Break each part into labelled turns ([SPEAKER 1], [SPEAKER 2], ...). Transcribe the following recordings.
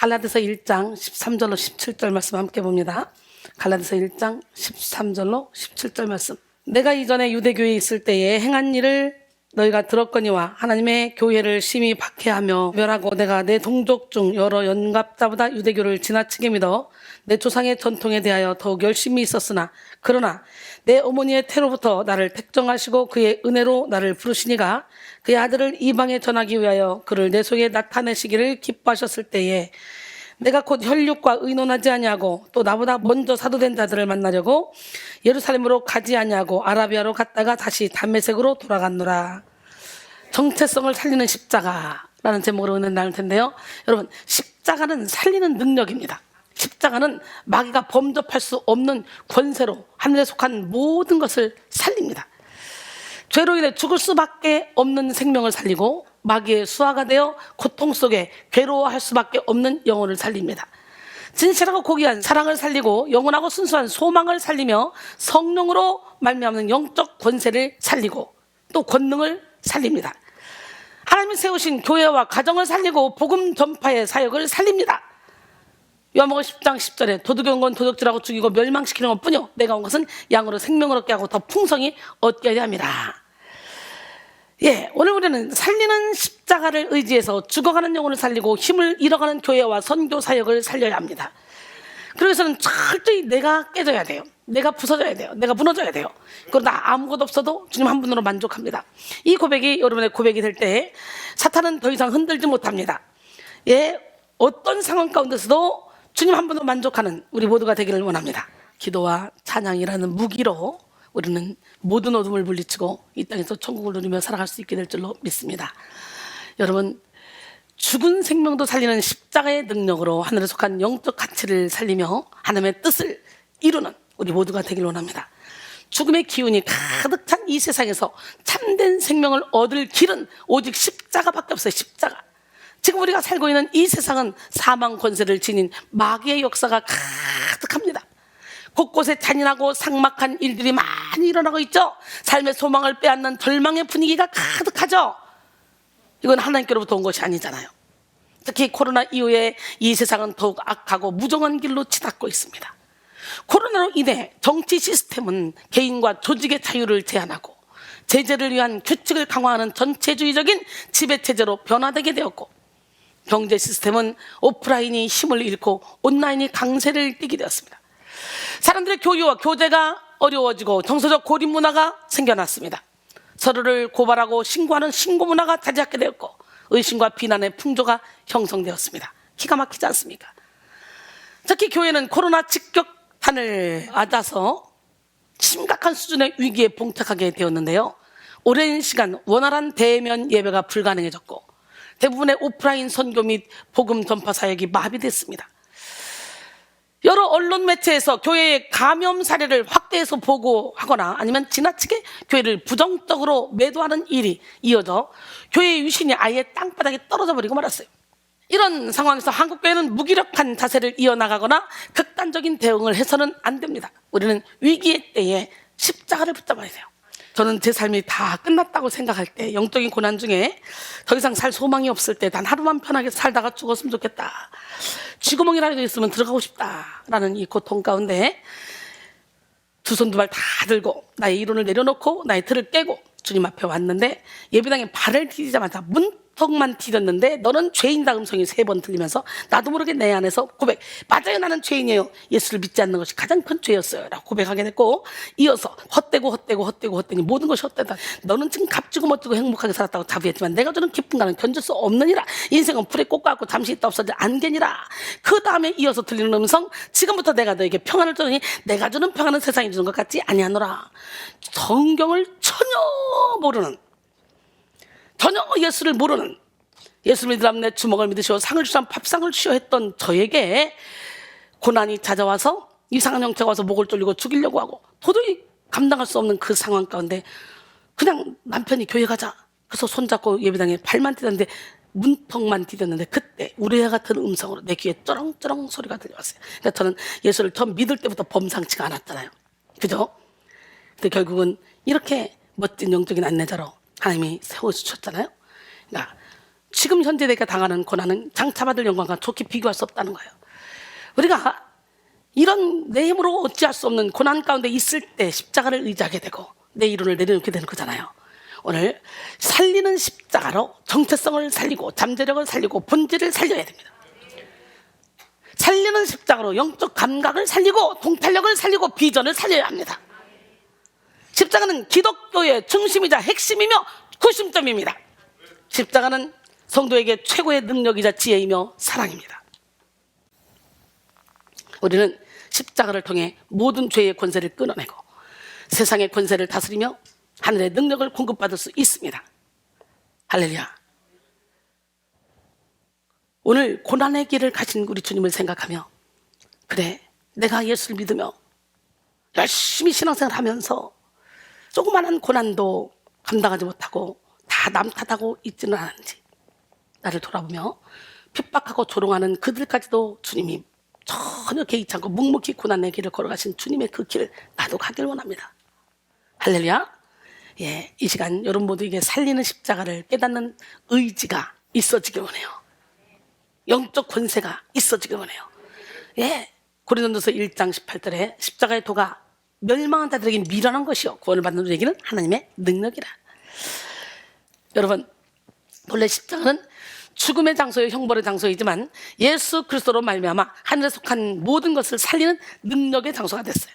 [SPEAKER 1] 갈라디아서 1장 13절로 17절 말씀 함께 봅니다. 갈라디아서 1장 13절로 17절 말씀. 내가 이전에 유대교회에 있을 때에 행한 일을 너희가 들었거니와 하나님의 교회를 심히 박해하며 멸하고 내가 내 동족 중 여러 연갑자보다 유대교를 지나치게 믿어 내 조상의 전통에 대하여 더욱 열심히 있었으나 그러나 내 어머니의 태로부터 나를 택정하시고 그의 은혜로 나를 부르시니가 그의 아들을 이방에 전하기 위하여 그를 내 속에 나타내시기를 기뻐하셨을 때에 내가 곧 혈육과 의논하지 아니하고 또 나보다 먼저 사도된 자들을 만나려고 예루살렘으로 가지 아니하고 아라비아로 갔다가 다시 담메색으로 돌아갔노라. 정체성을 살리는 십자가라는 제목으로 은혜 나눌 텐데요. 여러분, 십자가는 살리는 능력입니다. 십자가는 마귀가 범접할 수 없는 권세로 하늘에 속한 모든 것을 살립니다. 죄로 인해 죽을 수밖에 없는 생명을 살리고 마귀의 수하가 되어 고통 속에 괴로워할 수밖에 없는 영혼을 살립니다. 진실하고 고귀한 사랑을 살리고 영원하고 순수한 소망을 살리며 성령으로 말미암는 영적 권세를 살리고 또 권능을 살립니다. 하나님이 세우신 교회와 가정을 살리고 복음 전파의 사역을 살립니다. 요한복음 10장 10절에 도둑이 온 건 도둑질하고 죽이고 멸망시키는 것뿐이요 내가 온 것은 양으로 생명을 얻게 하고 더 풍성히 얻게 하려 함이라. 오늘 우리는 살리는 십자가를 의지해서 죽어가는 영혼을 살리고 힘을 잃어가는 교회와 선교 사역을 살려야 합니다. 그래서는 철저히 내가 깨져야 돼요. 내가 부서져야 돼요. 내가 무너져야 돼요. 그러나 아무것도 없어도 주님 한 분으로 만족합니다. 이 고백이 여러분의 고백이 될 때 사탄은 더 이상 흔들지 못합니다. 어떤 상황 가운데서도 주님 한 분으로 만족하는 우리 모두가 되기를 원합니다. 기도와 찬양이라는 무기로 우리는 모든 어둠을 물리치고 이 땅에서 천국을 누리며 살아갈 수 있게 될 줄로 믿습니다. 여러분, 죽은 생명도 살리는 십자가의 능력으로 하늘에 속한 영적 가치를 살리며 하나님의 뜻을 이루는 우리 모두가 되길 원합니다. 죽음의 기운이 가득 찬 이 세상에서 참된 생명을 얻을 길은 오직 십자가밖에 없어요. 십자가. 지금 우리가 살고 있는 이 세상은 사망 권세를 지닌 마귀의 역사가 가득합니다. 곳곳에 잔인하고 삭막한 일들이 많이 일어나고 있죠. 삶의 소망을 빼앗는 절망의 분위기가 가득하죠. 이건 하나님께로부터 온 것이 아니잖아요. 특히 코로나 이후에 이 세상은 더욱 악하고 무정한 길로 치닫고 있습니다. 코로나로 인해 정치 시스템은 개인과 조직의 자유를 제한하고 제재를 위한 규칙을 강화하는 전체주의적인 지배체제로 변화되게 되었고, 경제 시스템은 오프라인이 힘을 잃고 온라인이 강세를 띠게 되었습니다. 사람들의 교류와 교제가 어려워지고 정서적 고립 문화가 생겨났습니다. 서로를 고발하고 신고하는 신고 문화가 자리잡게 되었고 의심과 비난의 풍조가 형성되었습니다. 기가 막히지 않습니까? 특히 교회는 코로나 직격탄을 맞아서 심각한 수준의 위기에 봉착하게 되었는데요. 오랜 시간 원활한 대면 예배가 불가능해졌고 대부분의 오프라인 선교 및 복음 전파 사역이 마비됐습니다. 여러 언론 매체에서 교회의 감염 사례를 확대해서 보고하거나 아니면 지나치게 교회를 부정적으로 매도하는 일이 이어져 교회의 위신이 아예 땅바닥에 떨어져 버리고 말았어요. 이런 상황에서 한국교회는 무기력한 자세를 이어나가거나 극단적인 대응을 해서는 안 됩니다. 우리는 위기의 때에 십자가를 붙잡아야 돼요. 저는 제 삶이 다 끝났다고 생각할 때, 영적인 고난 중에 더 이상 살 소망이 없을 때 단 하루만 편하게 살다가 죽었으면 좋겠다, 쥐구멍이라도 있으면 들어가고 싶다라는 이 고통 가운데 두 손 두 발 다 들고 나의 이론을 내려놓고 나의 틀을 깨고 주님 앞에 왔는데, 예배당에 발을 디디자마자 문턱만 디뎠는데 너는 죄인다 음성이 3번 들리면서 나도 모르게 내 안에서 고백, 맞아요, 나는 죄인이에요, 예수를 믿지 않는 것이 가장 큰 죄였어요 라고 고백하게 됐고, 이어서 헛되고 모든 것이 헛되다, 너는 지금 값지고 멋지고 행복하게 살았다고 자부했지만 내가 주는 기쁨과는 견딜 수 없느니라, 인생은 불에 꽂고 잠시 있다 없어질 안개니라. 그 다음에 이어서 들리는 음성, 지금부터 내가 너에게 평안을 주느니 내가 주는 평안은 세상이 주는 것 같지 아니하노라. 성경을 전혀 모르는, 전혀 예수를 모르는, 예수 믿으라면 내 주먹을 믿으시오 상을 주시면 밥상을 주시오 했던 저에게 고난이 찾아와서 이상한 형태가 와서 목을 졸리고 죽이려고 하고 도저히 감당할 수 없는 그 상황 가운데 그냥 남편이 교회 가자 그래서 손잡고 예배당에 발만 디뎠는데 문턱만 디뎠는데 그때 우레아 같은 음성으로 내 귀에 쩌렁쩌렁 소리가 들려왔어요. 그러니까 저는 예수를 처음 믿을 때부터 범상치가 않았잖아요. 그죠? 근데 결국은 이렇게 멋진 영적인 안내자로 하나님이 세워주셨잖아요. 그러니까 지금 현재 내가 당하는 고난은 장차받을 영광과 좋게 비교할 수 없다는 거예요. 우리가 이런 내 힘으로 어찌할 수 없는 고난 가운데 있을 때 십자가를 의지하게 되고 내 이론을 내려놓게 되는 거잖아요. 오늘 살리는 십자가로 정체성을 살리고 잠재력을 살리고 본질을 살려야 됩니다. 살리는 십자가로 영적 감각을 살리고 통찰력을 살리고 비전을 살려야 합니다. 십자가는 기독교의 중심이자 핵심이며 구심점입니다. 십자가는 성도에게 최고의 능력이자 지혜이며 사랑입니다. 우리는 십자가를 통해 모든 죄의 권세를 끊어내고 세상의 권세를 다스리며 하늘의 능력을 공급받을 수 있습니다. 할렐루야. 오늘 고난의 길을 가신 우리 주님을 생각하며, 그래, 내가 예수를 믿으며 열심히 신앙생활을 하면서 조그마한 고난도 감당하지 못하고 다 남 탓하고 있지는 않은지 나를 돌아보며 핍박하고 조롱하는 그들까지도 주님이 전혀 개의치 않고 묵묵히 고난의 길을 걸어가신 주님의 그 길을 나도 가길 원합니다. 할렐루야. 예, 이 시간 여러분 모두에게 살리는 십자가를 깨닫는 의지가 있어지길 원해요. 영적 권세가 있어지길 원해요. 예, 고린도전서 1장 18절에 십자가의 도가 멸망한 자들에게 미련한 것이요 구원을 받는 우리에게는 하나님의 능력이라. 여러분, 본래 십자가는 죽음의 장소요 형벌의 장소이지만 예수 그리스도로 말미암아 하늘에 속한 모든 것을 살리는 능력의 장소가 됐어요.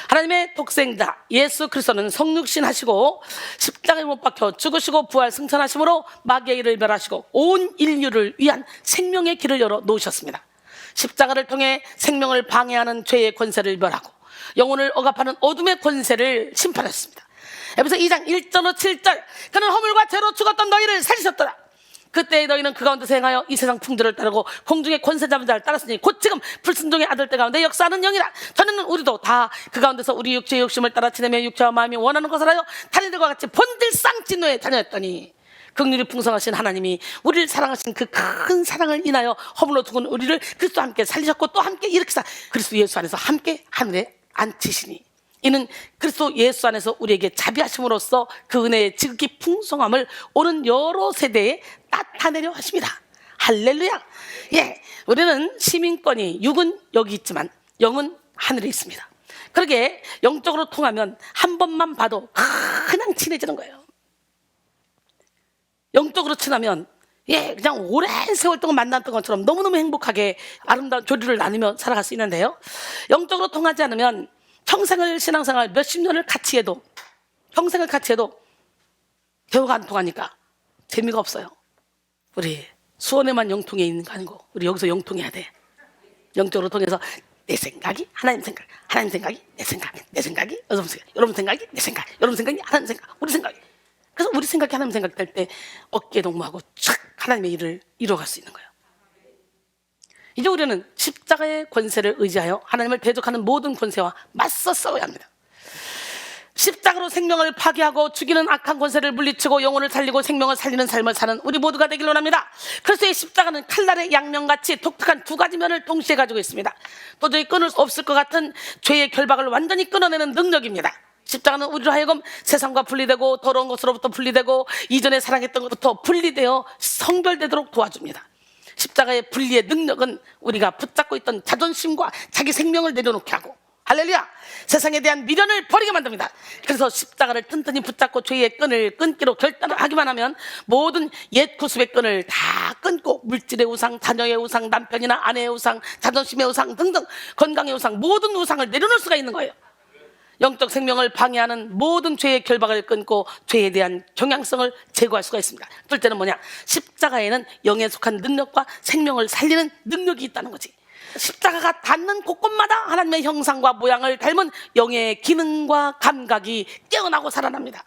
[SPEAKER 1] 하나님의 독생자 예수 그리스도는 성육신 하시고 십자가에 못 박혀 죽으시고 부활 승천하심으로 마귀의 일을 멸하시고 온 인류를 위한 생명의 길을 열어 놓으셨습니다. 십자가를 통해 생명을 방해하는 죄의 권세를 멸하고 영혼을 억압하는 어둠의 권세를 심판하셨습니다. 에베소 2장 1절로 7절, 그는 허물과 죄로 죽었던 너희를 살리셨더라. 그때 너희는 그 가운데서 행하여 이 세상 풍조를 따르고 공중의 권세 잡은 자를 따랐으니 곧 지금 불순종의 아들들 가운데 역사하는 영이라. 전에는 우리도 다 그 가운데서 우리 육체의 욕심을 따라 지내며 육체와 마음이 원하는 것을 하여 다리들과 같이 본질상 진노의 자녀였더니 긍휼이 풍성하신 하나님이 우리를 사랑하신 그 큰 사랑을 인하여 허물로 죽은 우리를 그리스도와 함께 살리셨고 또 함께 일으키사 그리스도 예수 안에서 함께 하늘에 앉히시니 이는 그리스도 예수 안에서 우리에게 자비하심으로써 그 은혜의 지극히 풍성함을 오는 여러 세대에 나타내려 하십니다. 할렐루야. 예, 우리는 시민권이 육은 여기 있지만 영은 하늘에 있습니다. 그러게 영적으로 통하면 한 번만 봐도 그냥 친해지는 거예요. 영적으로 친하면 예, 그냥 오랜 세월 동안 만났던 것처럼 너무너무 행복하게 아름다운 교류를 나누며 살아갈 수 있는데요, 영적으로 통하지 않으면 평생을 신앙생활 몇십 년을 같이 해도 평생을 같이 해도 대화가 안 통하니까 재미가 없어요. 우리 수원에만 영통해 있는 거 아니고 우리 여기서 영통해야 돼. 영적으로 통해서 내 생각이 하나님 생각, 하나님 생각이 내 생각, 내 생각이 여러분 생각, 여러분 생각이 내 생각, 여러분 생각이 하나님 생각, 우리 생각이. 그래서 우리 생각이 하나님 생각 될 때 어깨 동무하고 촥 하나님의 일을 이루어갈 수 있는 거예요. 이제 우리는 십자가의 권세를 의지하여 하나님을 대적하는 모든 권세와 맞서 싸워야 합니다. 십자가로 생명을 파괴하고 죽이는 악한 권세를 물리치고 영혼을 살리고 생명을 살리는 삶을 사는 우리 모두가 되길 원합니다. 그리스도의 십자가는 칼날의 양면같이 독특한 두 가지 면을 동시에 가지고 있습니다. 도저히 끊을 수 없을 것 같은 죄의 결박을 완전히 끊어내는 능력입니다. 십자가는 우리로 하여금 세상과 분리되고 더러운 것으로부터 분리되고 이전에 사랑했던 것부터 분리되어 성별되도록 도와줍니다. 십자가의 분리의 능력은 우리가 붙잡고 있던 자존심과 자기 생명을 내려놓게 하고, 할렐루야, 세상에 대한 미련을 버리게 만듭니다. 그래서 십자가를 튼튼히 붙잡고 죄의 끈을 끊기로 결단하기만 하면 모든 옛 구습의 끈을 다 끊고 물질의 우상, 자녀의 우상, 남편이나 아내의 우상, 자존심의 우상 등등 건강의 우상, 모든 우상을 내려놓을 수가 있는 거예요. 영적 생명을 방해하는 모든 죄의 결박을 끊고 죄에 대한 경향성을 제거할 수가 있습니다. 둘째는 뭐냐? 십자가에는 영에 속한 능력과 생명을 살리는 능력이 있다는 거지. 십자가가 닿는 곳곳마다 하나님의 형상과 모양을 닮은 영의 기능과 감각이 깨어나고 살아납니다.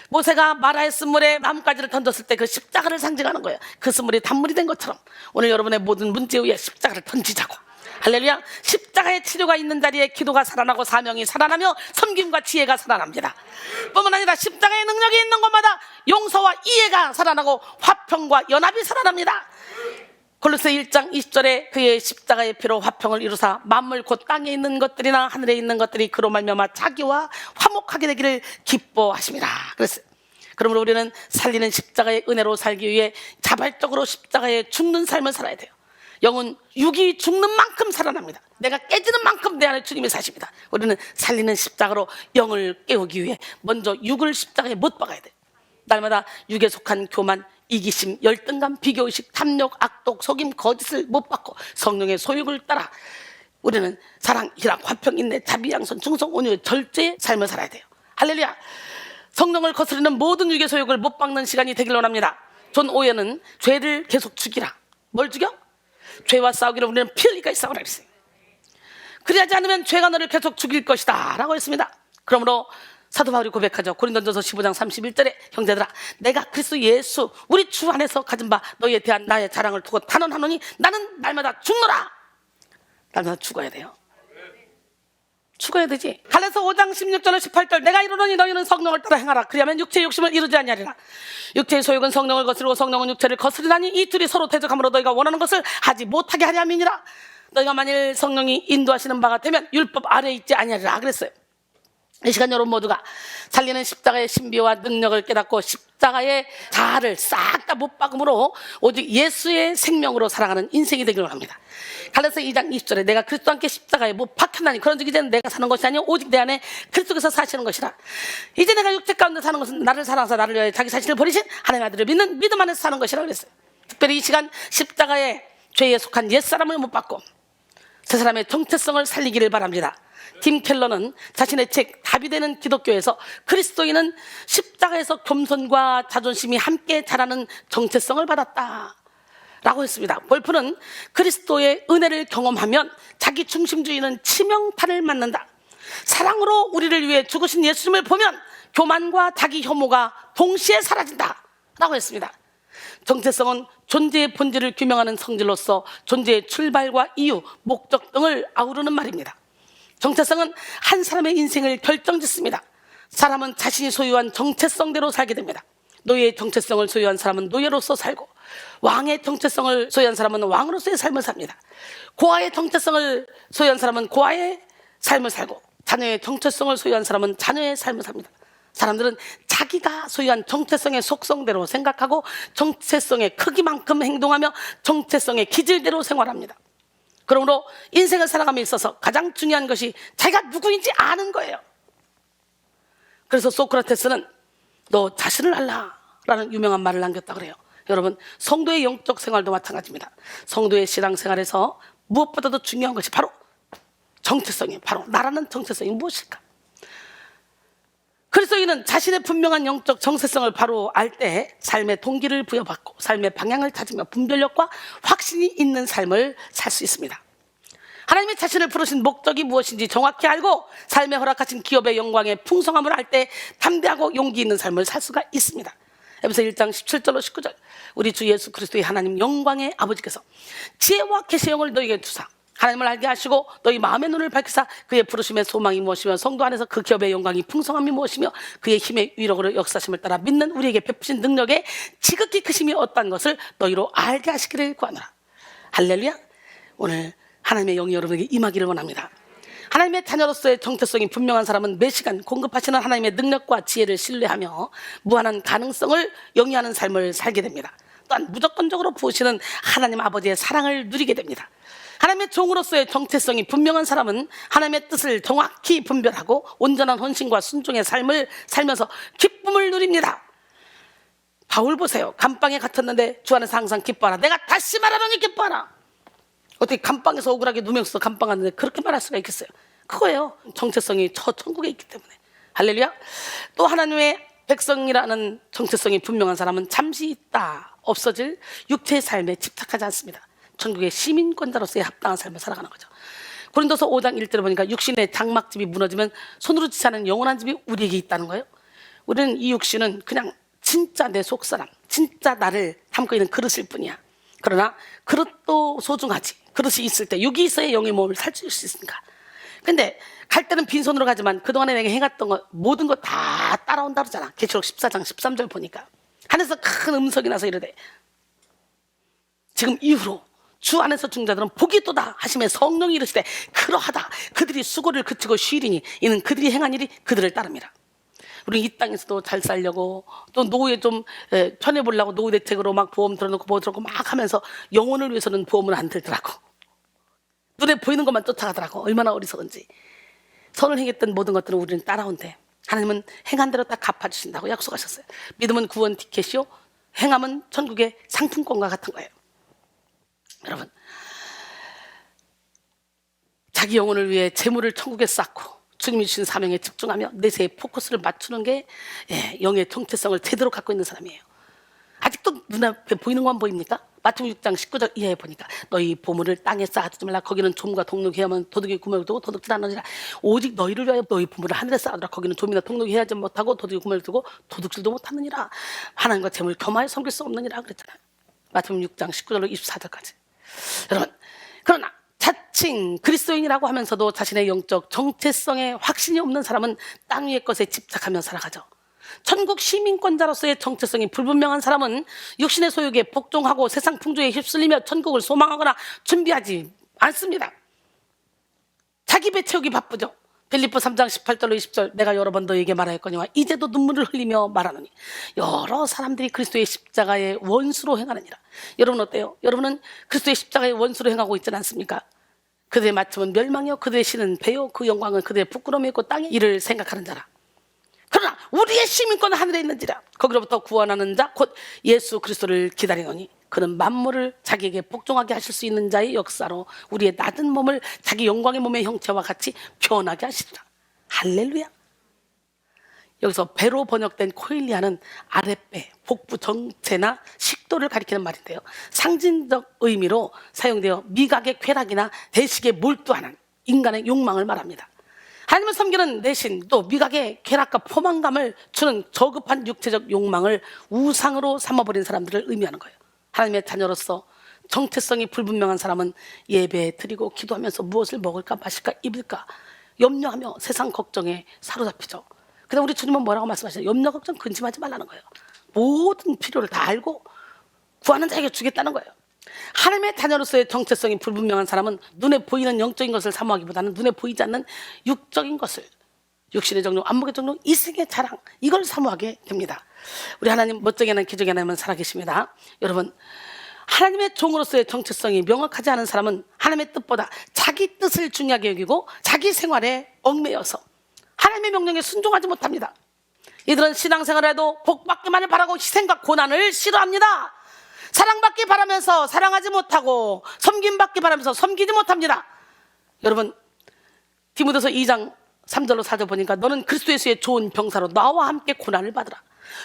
[SPEAKER 1] 모세가 마라의 쓴물에 나뭇가지를 던졌을 때 그 십자가를 상징하는 거예요. 그 쓴물이 단물이 된 것처럼 오늘 여러분의 모든 문제 위에 십자가를 던지자고. 할렐루야. 십자가의 치료가 있는 자리에 기도가 살아나고 사명이 살아나며 섬김과 지혜가 살아납니다. 뿐만 아니라 십자가의 능력이 있는 곳마다 용서와 이해가 살아나고 화평과 연합이 살아납니다. 골로새 1장 20절에 그의 십자가의 피로 화평을 이루사 만물 곧 땅에 있는 것들이나 하늘에 있는 것들이 그로 말미암아 자기와 화목하게 되기를 기뻐하십니다. 그랬어요. 그러므로 우리는 살리는 십자가의 은혜로 살기 위해 자발적으로 십자가에 죽는 삶을 살아야 돼요. 영은 육이 죽는 만큼 살아납니다. 내가 깨지는 만큼 내 안에 주님이 사십니다. 우리는 살리는 십자가로 영을 깨우기 위해 먼저 육을 십자가에 못 박아야 돼요. 날마다 육에 속한 교만, 이기심, 열등감, 비교의식, 탐욕, 악독, 속임, 거짓을 못 받고 성령의 소욕을 따라 우리는 사랑, 희락, 화평, 인내, 자비, 양선, 충성, 온유, 절제의 삶을 살아야 돼요. 할렐루야. 성령을 거스르는 모든 육의 소욕을 못 박는 시간이 되길 원합니다. 존 오웬은 죄를 계속 죽이라. 뭘 죽여? 죄와 싸우기를 우리는 피 흘리까지 싸우라 그랬어요. 그리하지 않으면 죄가 너를 계속 죽일 것이다 라고 했습니다. 그러므로 사도 바울이 고백하죠. 고린도전서 15장 31절에 형제들아 내가 그리스도 예수 우리 주 안에서 가진 바 너희에 대한 나의 자랑을 두고 단언하노니 나는 날마다 죽노라. 날마다 죽어야 돼요. 죽어야 되지. 갈라서 5장 16절로 18절 내가 이르노니 너희는 성령을 따라 행하라. 그리하면 육체의 욕심을 이루지 아니하리라. 육체의 소욕은 성령을 거스르고 성령은 육체를 거스르나니 이 둘이 서로 대적함으로 너희가 원하는 것을 하지 못하게 하려 함이니라. 너희가 만일 성령이 인도하시는 바가 되면 율법 아래에 있지 아니하리라 그랬어요. 이 시간 여러분 모두가 살리는 십자가의 신비와 능력을 깨닫고 십자가의 자아를 싹 다 못 박음으로 오직 예수의 생명으로 살아가는 인생이 되기를 원합니다. 갈라서 2장 20절에 내가 그리스도와 함께 십자가에 못 박혔나니 그런즉 이제는 내가 사는 것이 아니요 오직 내 안에 그리스도께서 사시는 것이라. 이제 내가 육체 가운데 사는 것은 나를 사랑하사 나를 위하여 자기 자신을 버리신 하나님의 아들을 믿는 믿음 안에서 사는 것이라 그랬어요. 특별히 이 시간 십자가에 죄에 속한 옛사람을 못 박고 새 사람의 정체성을 살리기를 바랍니다. 팀 켈러는 자신의 책 답이 되는 기독교에서 그리스도인은 십자가에서 겸손과 자존심이 함께 자라는 정체성을 받았다 라고 했습니다. 볼프는 그리스도의 은혜를 경험하면 자기 중심주의는 치명타를 맞는다. 사랑으로 우리를 위해 죽으신 예수님을 보면 교만과 자기 혐오가 동시에 사라진다 라고 했습니다. 정체성은 존재의 본질을 규명하는 성질로서 존재의 출발과 이유, 목적 등을 아우르는 말입니다. 정체성은 한 사람의 인생을 결정짓습니다. 사람은 자신이 소유한 정체성대로 살게 됩니다. 노예의 정체성을 소유한 사람은 노예로서 살고 왕의 정체성을 소유한 사람은 왕으로서의 삶을 삽니다. 고아의 정체성을 소유한 사람은 고아의 삶을 살고 자녀의 정체성을 소유한 사람은 자녀의 삶을 삽니다. 사람들은 자기가 소유한 정체성의 속성대로 생각하고 정체성의 크기만큼 행동하며 정체성의 기질대로 생활합니다. 그러므로 인생을 살아감에 있어서 가장 중요한 것이 자기가 누구인지 아는 거예요. 그래서 소크라테스는 너 자신을 알라라는 유명한 말을 남겼다 그래요. 여러분 성도의 영적 생활도 마찬가지입니다. 성도의 신앙생활에서 무엇보다도 중요한 것이 바로 정체성이에요. 바로 나라는 정체성이 무엇일까? 그리스도인은 자신의 분명한 영적 정체성을 바로 알 때 삶의 동기를 부여받고 삶의 방향을 찾으며 분별력과 확신이 있는 삶을 살 수 있습니다. 하나님이 자신을 부르신 목적이 무엇인지 정확히 알고 삶에 허락하신 기업의 영광의 풍성함을 알 때 담대하고 용기 있는 삶을 살 수가 있습니다. 에베소 1장 17절로 19절 우리 주 예수 그리스도의 하나님 영광의 아버지께서 지혜와 계시의 영을 너희에게 주사 하나님을 알게 하시고 너희 마음의 눈을 밝히사 그의 부르심의 소망이 무엇이며 성도 안에서 그 기업의 영광이 풍성함이 무엇이며 그의 힘의 위력으로 역사심을 따라 믿는 우리에게 베푸신 능력의 지극히 크심이 어떤 것을 너희로 알게 하시기를 구하노라. 할렐루야. 오늘 하나님의 영이 여러분에게 임하기를 원합니다. 하나님의 자녀로서의 정체성이 분명한 사람은 매 시간 공급하시는 하나님의 능력과 지혜를 신뢰하며 무한한 가능성을 영위하는 삶을 살게 됩니다. 또한 무조건적으로 부으시는 하나님 아버지의 사랑을 누리게 됩니다. 하나님의 종으로서의 정체성이 분명한 사람은 하나님의 뜻을 정확히 분별하고 온전한 헌신과 순종의 삶을 살면서 기쁨을 누립니다. 바울 보세요. 감방에 갇혔는데 주 안에서 항상 기뻐하라. 내가 다시 말하노니 기뻐하라. 어떻게 감방에서 억울하게 누명서 감방 갔는데 그렇게 말할 수가 있겠어요? 그거예요. 정체성이 저 천국에 있기 때문에. 할렐루야. 또 하나님의 백성이라는 정체성이 분명한 사람은 잠시 있다 없어질 육체의 삶에 집착하지 않습니다. 천국의 시민권자로서의 합당한 삶을 살아가는 거죠. 고린도서 5장 1절에 보니까 육신의 장막집이 무너지면 손으로 지지 않은 영원한 집이 우리에게 있다는 거예요. 우리는 이 육신은 그냥 진짜 내 속사람, 진짜 나를 담고 있는 그릇일 뿐이야. 그러나 그릇도 소중하지. 그릇이 있을 때 육이 있어야 영의 몸을 살릴 수 있으니까. 근데 갈 때는 빈손으로 가지만 그동안에 내가 행했던 것 모든 거 다 따라온다 그러잖아. 계시록 14장 13절 보니까 하늘에서 큰 음성이 나서 이르되 지금 이후로 주 안에서 죽는 자들은 복이 있도다 하시며 성령이 이르시되 그러하다. 그들이 수고를 그치고 쉬리니 이는 그들이 행한 일이 그들을 따릅니다. 우리 이 땅에서도 잘 살려고 또 노후에 좀 편해 보려고 노후 대책으로 막 보험 들어놓고 뭐 들어놓고 막 하면서 영혼을 위해서는 보험을 안 들더라고. 눈에 보이는 것만 쫓아가더라고. 얼마나 어리석은지. 선을 행했던 모든 것들은 우리는 따라온대. 하나님은 행한 대로 딱 갚아주신다고 약속하셨어요. 믿음은 구원 티켓이요, 행함은 천국의 상품권과 같은 거예요. 여러분, 자기 영혼을 위해 재물을 천국에 쌓고 주님이 주신 사명에 집중하며 내세의 포커스를 맞추는 게 영의 정체성을 제대로 갖고 있는 사람이에요. 아직도 눈앞에 보이는 건 보입니까? 마태복음 6장 19절 이하에 보니까 너희 보물을 땅에 쌓아두지 말라. 거기는 좀과 동록이 해야만 도둑이 구멍을 두고 도둑질 하느니라. 오직 너희를 위하여 너희 보물을 하늘에 쌓아두라. 거기는 좀이나 동록이 해야지 못하고 도둑이 구멍을 두고 도둑질도 못하느니라. 하나님과 재물 겸하여 섬길 수 없느니라 그랬잖아요. 마태복음 6장 19절로 24절까지. 여러분, 그러나 자칭 그리스도인이라고 하면서도 자신의 영적 정체성에 확신이 없는 사람은 땅 위의 것에 집착하며 살아가죠. 천국 시민권자로서의 정체성이 불분명한 사람은 육신의 소유에 복종하고 세상 풍조에 휩쓸리며 천국을 소망하거나 준비하지 않습니다. 자기 배 채우기 바쁘죠. 빌립보 3장 18절로 20절 내가 여러 번 너에게 말하였거니와 이제도 눈물을 흘리며 말하노니 여러 사람들이 그리스도의 십자가의 원수로 행하느니라. 여러분 어때요? 여러분은 그리스도의 십자가의 원수로 행하고 있지 않습니까? 그들의 마침은 멸망이요 그들의 신은 배요 그 영광은 그들의 부끄러움이 있고 땅의 일을 생각하는 자라. 그러나 우리의 시민권은 하늘에 있는지라. 거기로부터 구원하는 자 곧 예수 그리스도를 기다리노니 그는 만물을 자기에게 복종하게 하실 수 있는 자의 역사로 우리의 낮은 몸을 자기 영광의 몸의 형체와 같이 변하게 하시리라. 할렐루야. 여기서 배로 번역된 코일리아는 아랫배, 복부 정체나 식도를 가리키는 말인데요, 상징적 의미로 사용되어 미각의 쾌락이나 대식에 몰두하는 인간의 욕망을 말합니다. 하나님을 섬기는 내신 또 미각의 쾌락과 포만감을 주는 저급한 육체적 욕망을 우상으로 삼아버린 사람들을 의미하는 거예요. 하나님의 자녀로서 정체성이 불분명한 사람은 예배 드리고 기도하면서 무엇을 먹을까 마실까 입을까 염려하며 세상 걱정에 사로잡히죠. 그런데 우리 주님은 뭐라고 말씀하시죠? 염려 걱정 근심하지 말라는 거예요. 모든 필요를 다 알고 구하는 자에게 주겠다는 거예요. 하나님의 자녀로서의 정체성이 불분명한 사람은 눈에 보이는 영적인 것을 사모하기보다는 눈에 보이지 않는 육적인 것을, 육신의 정욕, 안목의 정욕, 이생의 자랑, 이걸 사모하게 됩니다. 우리 하나님 멋쩍게 하는 기적의 하나님은 살아계십니다. 여러분, 하나님의 종으로서의 정체성이 명확하지 않은 사람은 하나님의 뜻보다 자기 뜻을 중요하게 여기고 자기 생활에 얽매여서 하나님의 명령에 순종하지 못합니다. 이들은 신앙생활을 해도 복받기만을 바라고 희생과 고난을 싫어합니다. 사랑받기 바라면서 사랑하지 못하고 섬김받기 바라면서 섬기지 못합니다. 여러분, 디모데서 2장 3절로 4절 보니까 너는 그리스도 예수의 좋은 병사로 나와 함께 고난을 받으라.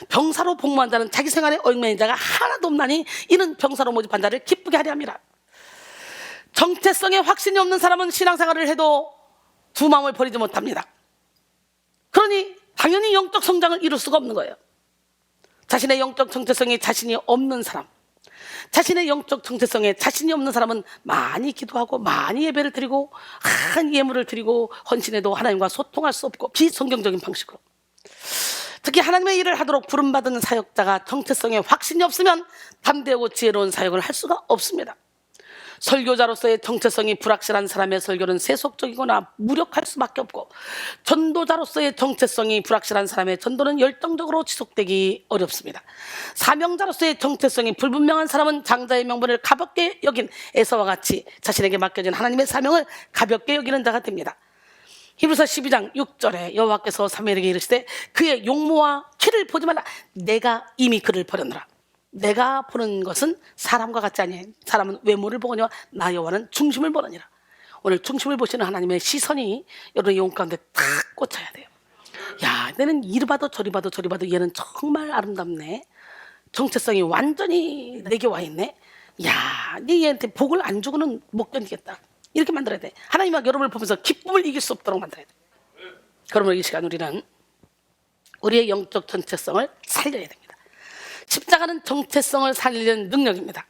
[SPEAKER 1] 병사로 복무한 자는 자기 생활에 얽매인 자가 하나도 없나니 이는 병사로 모집한 자를 기쁘게 하려 함이라. 정체성에 확신이 없는 사람은 신앙생활을 해도 두 마음을 버리지 못합니다. 그러니 당연히 영적 성장을 이룰 수가 없는 거예요. 자신의 영적 정체성에 자신이 없는 사람, 자신의 영적 정체성에 자신이 없는 사람은 많이 기도하고 많이 예배를 드리고 한 예물을 드리고 헌신해도 하나님과 소통할 수 없고 비성경적인 방식으로, 특히 하나님의 일을 하도록 부름받은 사역자가 정체성에 확신이 없으면 담대하고 지혜로운 사역을 할 수가 없습니다. 설교자로서의 정체성이 불확실한 사람의 설교는 세속적이거나 무력할 수밖에 없고, 전도자로서의 정체성이 불확실한 사람의 전도는 열정적으로 지속되기 어렵습니다. 사명자로서의 정체성이 불분명한 사람은 장자의 명분을 가볍게 여긴 에서와 같이 자신에게 맡겨진 하나님의 사명을 가볍게 여기는 자가 됩니다. 히브리서 12장 6절에 여호와께서 사무엘에게 이르시되 그의 용모와 키를 보지 말라. 내가 이미 그를 버렸노라. 내가 보는 것은 사람과 같지 아니해. 사람은 외모를 보거니와 나 여호와는 중심을 보느니라. 오늘 중심을 보시는 하나님의 시선이 여러분의 영혼 가운데 탁 꽂혀야 돼요. 야, 내는 이리 봐도 저리 봐도 저리 봐도 얘는 정말 아름답네. 정체성이 완전히 내게 와 있네. 야, 네 얘한테 복을 안 주고는 못 견디겠다. 이렇게 만들어야 돼. 하나님과 여러분을 보면서 기쁨을 이길 수 없도록 만들어야 돼. 그러면 이 시간 우리는 우리의 영적 정체성을 살려야 됩니다. 십자가는 정체성을 살리는 능력입니다.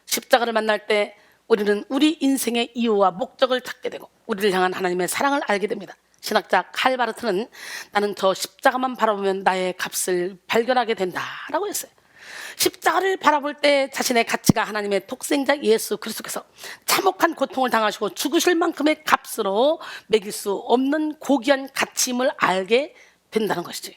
[SPEAKER 1] 십자가를 만날 때 우리는 우리 인생의 이유와 목적을 찾게 되고 우리를 향한 하나님의 사랑을 알게 됩니다. 신학자 칼 바르트는 나는 저 십자가만 바라보면 나의 값을 발견하게 된다라고 했어요. 십자가를 바라볼 때 자신의 가치가 하나님의 독생자 예수 그리스도께서 참혹한 고통을 당하시고 죽으실 만큼의 값으로 매길 수 없는 고귀한 가치임을 알게 된다는 것이지.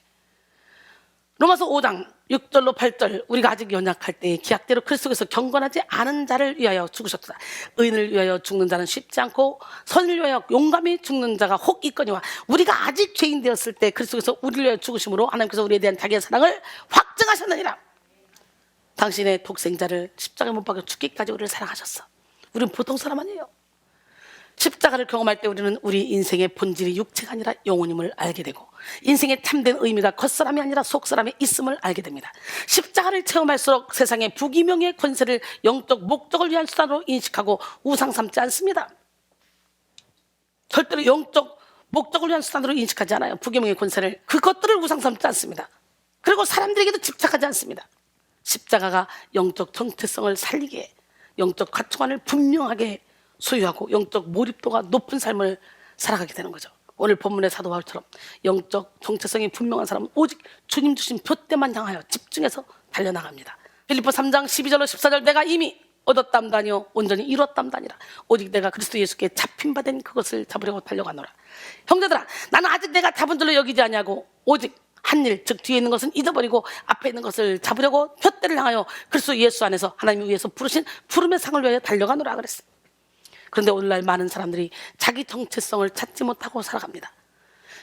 [SPEAKER 1] 로마서 5장 6절로 8절, 우리가 아직 연약할 때에 기약대로 그리스도께서 경건하지 않은 자를 위하여 죽으셨다. 의인을 위하여 죽는 자는 쉽지 않고 선을 위하여 용감히 죽는 자가 혹 있거니와, 우리가 아직 죄인 되었을 때 그리스도께서 우리를 위하여 죽으심으로 하나님께서 우리에 대한 자기의 사랑을 확증하셨느니라. 당신의 독생자를 십자가에 못 박여 죽기까지 우리를 사랑하셨어. 우리는 보통 사람 아니에요. 십자가를 경험할 때 우리는 우리 인생의 본질이 육체가 아니라 영혼임을 알게 되고, 인생의 참된 의미가 겉사람이 아니라 속사람에 있음을 알게 됩니다. 십자가를 체험할수록 세상의 부귀명예의 권세를 영적 목적을 위한 수단으로 인식하고 우상 삼지 않습니다. 절대로 영적 목적을 위한 수단으로 인식하지 않아요. 부귀명예의 권세를, 그것들을 우상 삼지 않습니다. 그리고 사람들에게도 집착하지 않습니다. 십자가가 영적 정체성을 살리게, 영적 가치관을 분명하게 소유하고 영적 몰입도가 높은 삶을 살아가게 되는 거죠. 오늘 본문의 사도 바울처럼 영적 정체성이 분명한 사람은 오직 주님 주신 표대만 향하여 집중해서 달려나갑니다. 빌립보 3장 12절로 14절, 내가 이미 얻었담도 아니요 온전히 이뤘담도 아니라 오직 내가 그리스도 예수께 잡힌 바 된 그것을 잡으려고 달려가노라. 형제들아, 나는 아직 내가 잡은 줄로 여기지 아니하고 오직 한 일, 즉 뒤에 있는 것은 잊어버리고 앞에 있는 것을 잡으려고 표대를 향하여 그리스도 예수 안에서 하나님이 위해서 부르신 부름의 상을 위하여 달려가노라 그랬어요. 그런데 오늘날 많은 사람들이 자기 정체성을 찾지 못하고 살아갑니다.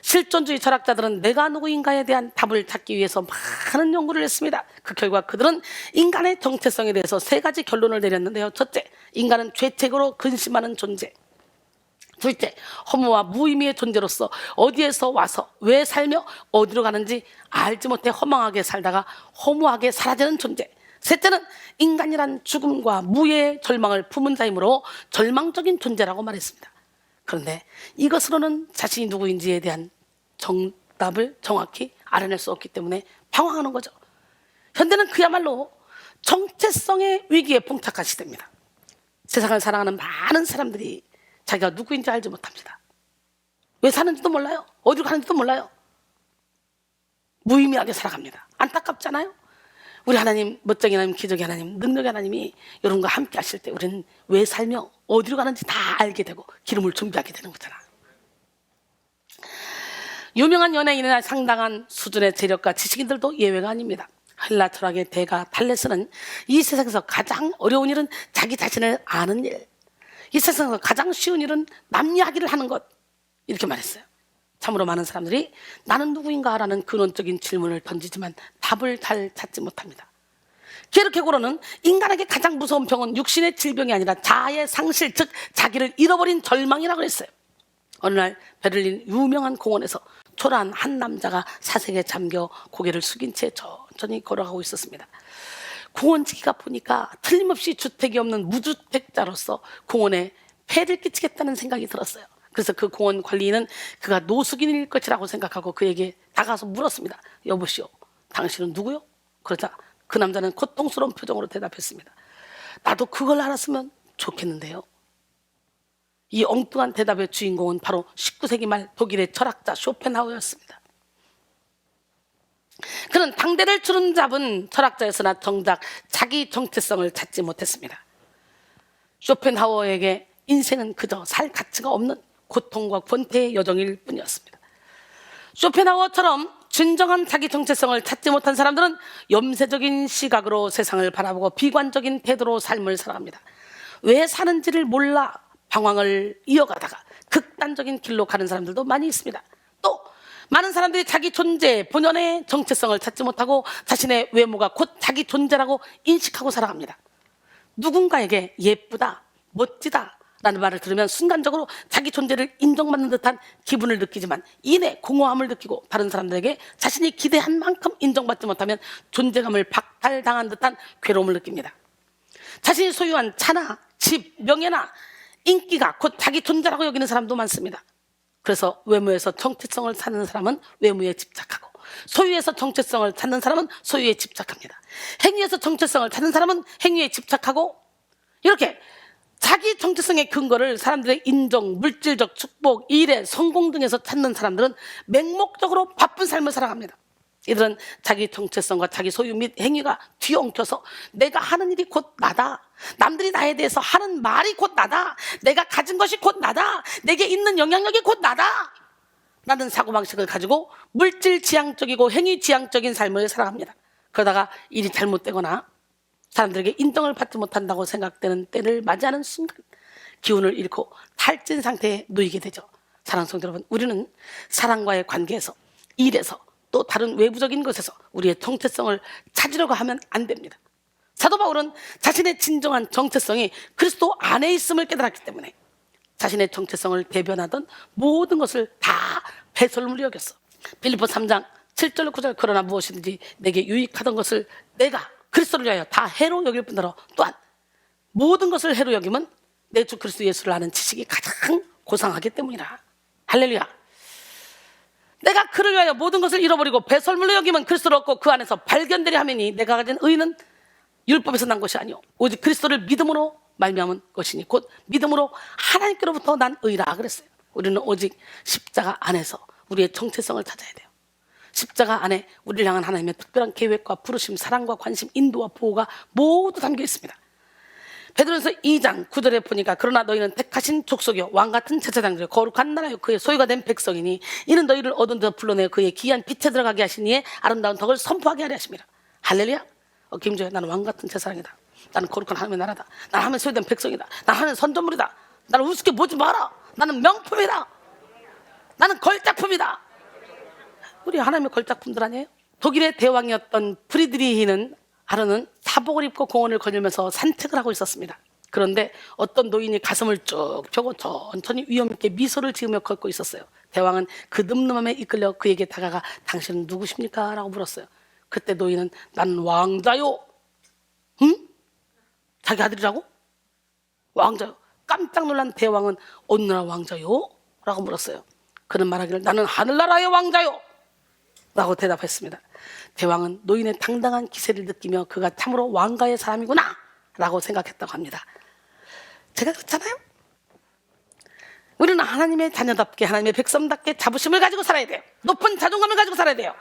[SPEAKER 1] 실존주의 철학자들은 내가 누구인가에 대한 답을 찾기 위해서 많은 연구를 했습니다. 그 결과 그들은 인간의 정체성에 대해서 세 가지 결론을 내렸는데요. 첫째, 인간은 죄책으로 근심하는 존재. 둘째, 허무와 무의미의 존재로서 어디에서 와서 왜 살며 어디로 가는지 알지 못해 허망하게 살다가 허무하게 사라지는 존재. 셋째는 인간이란 죽음과 무의 절망을 품은 자이므로 절망적인 존재라고 말했습니다. 그런데 이것으로는 자신이 누구인지에 대한 정답을 정확히 알아낼 수 없기 때문에 방황하는 거죠. 현대는 그야말로 정체성의 위기에 봉착한 시대입니다. 세상을 살아가는 많은 사람들이 자기가 누구인지 알지 못합니다. 왜 사는지도 몰라요. 어디로 가는지도 몰라요. 무의미하게 살아갑니다. 안타깝잖아요. 우리 하나님, 멋쟁이 하나님, 기적의 하나님, 능력의 하나님이 여러분과 함께 하실 때 우리는 왜 살며 어디로 가는지 다 알게 되고 기름을 준비하게 되는 거잖아. 유명한 연예인이나 상당한 수준의 재력과 지식인들도 예외가 아닙니다. 헬라 철학의 대가 탈레스는 이 세상에서 가장 어려운 일은 자기 자신을 아는 일, 이 세상에서 가장 쉬운 일은 남 이야기를 하는 것, 이렇게 말했어요. 참으로 많은 사람들이 나는 누구인가라는 근원적인 질문을 던지지만 답을 잘 찾지 못합니다. 게르케고르는 인간에게 가장 무서운 병은 육신의 질병이 아니라 자아의 상실, 즉 자기를 잃어버린 절망이라고 했어요. 어느 날 베를린 유명한 공원에서 초라한 한 남자가 사색에 잠겨 고개를 숙인 채 천천히 걸어가고 있었습니다. 공원지기가 보니까 틀림없이 주택이 없는 무주택자로서 공원에 폐를 끼치겠다는 생각이 들었어요. 그래서 그 공원 관리인은 그가 노숙인일 것이라고 생각하고 그에게 다가서 물었습니다. 여보시오, 당신은 누구요? 그러자 그 남자는 고통스러운 표정으로 대답했습니다. 나도 그걸 알았으면 좋겠는데요. 이 엉뚱한 대답의 주인공은 바로 19세기 말 독일의 철학자 쇼펜하우어였습니다. 그는 당대를 주름잡은 철학자였으나 정작 자기 정체성을 찾지 못했습니다. 쇼펜하우어에게 인생은 그저 살 가치가 없는 고통과 권태의 여정일 뿐이었습니다. 쇼펜하우어처럼 진정한 자기 정체성을 찾지 못한 사람들은 염세적인 시각으로 세상을 바라보고 비관적인 태도로 삶을 살아갑니다. 왜 사는지를 몰라 방황을 이어가다가 극단적인 길로 가는 사람들도 많이 있습니다. 또 많은 사람들이 자기 존재, 본연의 정체성을 찾지 못하고 자신의 외모가 곧 자기 존재라고 인식하고 살아갑니다. 누군가에게 예쁘다, 멋지다 라는 말을 들으면 순간적으로 자기 존재를 인정받는 듯한 기분을 느끼지만 이내 공허함을 느끼고 다른 사람들에게 자신이 기대한 만큼 인정받지 못하면 존재감을 박탈당한 듯한 괴로움을 느낍니다. 자신이 소유한 차나 집, 명예나 인기가 곧 자기 존재라고 여기는 사람도 많습니다. 그래서 외모에서 정체성을 찾는 사람은 외모에 집착하고, 소유에서 정체성을 찾는 사람은 소유에 집착합니다. 행위에서 정체성을 찾는 사람은 행위에 집착하고, 이렇게 자기 정체성의 근거를 사람들의 인정, 물질적 축복, 일에 성공 등에서 찾는 사람들은 맹목적으로 바쁜 삶을 살아갑니다. 이들은 자기 정체성과 자기 소유 및 행위가 뒤엉켜서 내가 하는 일이 곧 나다, 남들이 나에 대해서 하는 말이 곧 나다, 내가 가진 것이 곧 나다, 내게 있는 영향력이 곧 나다, 라는 사고방식을 가지고 물질 지향적이고 행위 지향적인 삶을 살아갑니다. 그러다가 일이 잘못되거나 사람들에게 인정을 받지 못한다고 생각되는 때를 맞이하는 순간 기운을 잃고 탈진 상태에 놓이게 되죠. 사랑하는 성도 여러분, 우리는 사랑과의 관계에서, 일에서, 또 다른 외부적인 것에서 우리의 정체성을 찾으려고 하면 안 됩니다. 사도 바울은 자신의 진정한 정체성이 그리스도 안에 있음을 깨달았기 때문에 자신의 정체성을 대변하던 모든 것을 다 배설물로 여겼어. 빌립보 3장 7절 9절 그러나 무엇이든지 내게 유익하던 것을 내가 그리스도를 위하여 다 해로 여길 뿐더러 또한 모든 것을 해로 여기면 내 주 그리스도 예수를 아는 지식이 가장 고상하기 때문이라. 할렐루야. 내가 그를 위하여 모든 것을 잃어버리고 배설물로 여기면 그리스도를 얻고 그 안에서 발견되려 하매니 내가 가진 의는 율법에서 난 것이 아니오 오직 그리스도를 믿음으로 말미암은 것이니 곧 믿음으로 하나님께로부터 난 의라 그랬어요. 우리는 오직 십자가 안에서 우리의 정체성을 찾아야 돼요. 십자가 안에 우리를 향한 하나님의 특별한 계획과 부르심, 사랑과 관심, 인도와 보호가 모두 담겨 있습니다. 베드로전서 2장 9절에 보니까 그러나 너희는 택하신 족속이요 왕같은 제사장들이요 거룩한 나라요 그의 소유가 된 백성이니 이는 너희를 어두운 데서 불러내어 그의 기이한 빛에 들어가게 하신 이의 아름다운 덕을 선포하게 하려 하십니다. 할렐루야. 김조야, 나는 왕같은 제사장이다. 나는 거룩한 하나님의 나라다. 나는 하나님의 소유된 백성이다. 나는 하나님의 선전물이다. 나를 우습게 보지 마라. 나는 명품이다. 나는 걸작품이다. 우리 하나님의 걸작품들 아니에요? 독일의 대왕이었던 프리드리히는 하루는 사복을 입고 공원을 거닐면서 산책을 하고 있었습니다. 그런데 어떤 노인이 가슴을 쭉 펴고 천천히 위험 있게 미소를 지으며 걷고 있었어요. 대왕은 그 늠름함에 이끌려 그에게 다가가 당신은 누구십니까? 라고 물었어요. 그때 노인은 나는 왕자요. 응? 자기 아들이라고? 왕자요. 깜짝 놀란 대왕은 어느 나라 왕자요? 라고 물었어요. 그는 말하기를 나는 하늘나라의 왕자요. 라고 대답했습니다. 대왕은 노인의 당당한 기세를 느끼며 그가 참으로 왕가의 사람이구나 라고 생각했다고 합니다. 제가 그렇잖아요. 우리는 하나님의 자녀답게 하나님의 백성답게 자부심을 가지고 살아야 돼요. 높은 자존감을 가지고 살아야 돼요.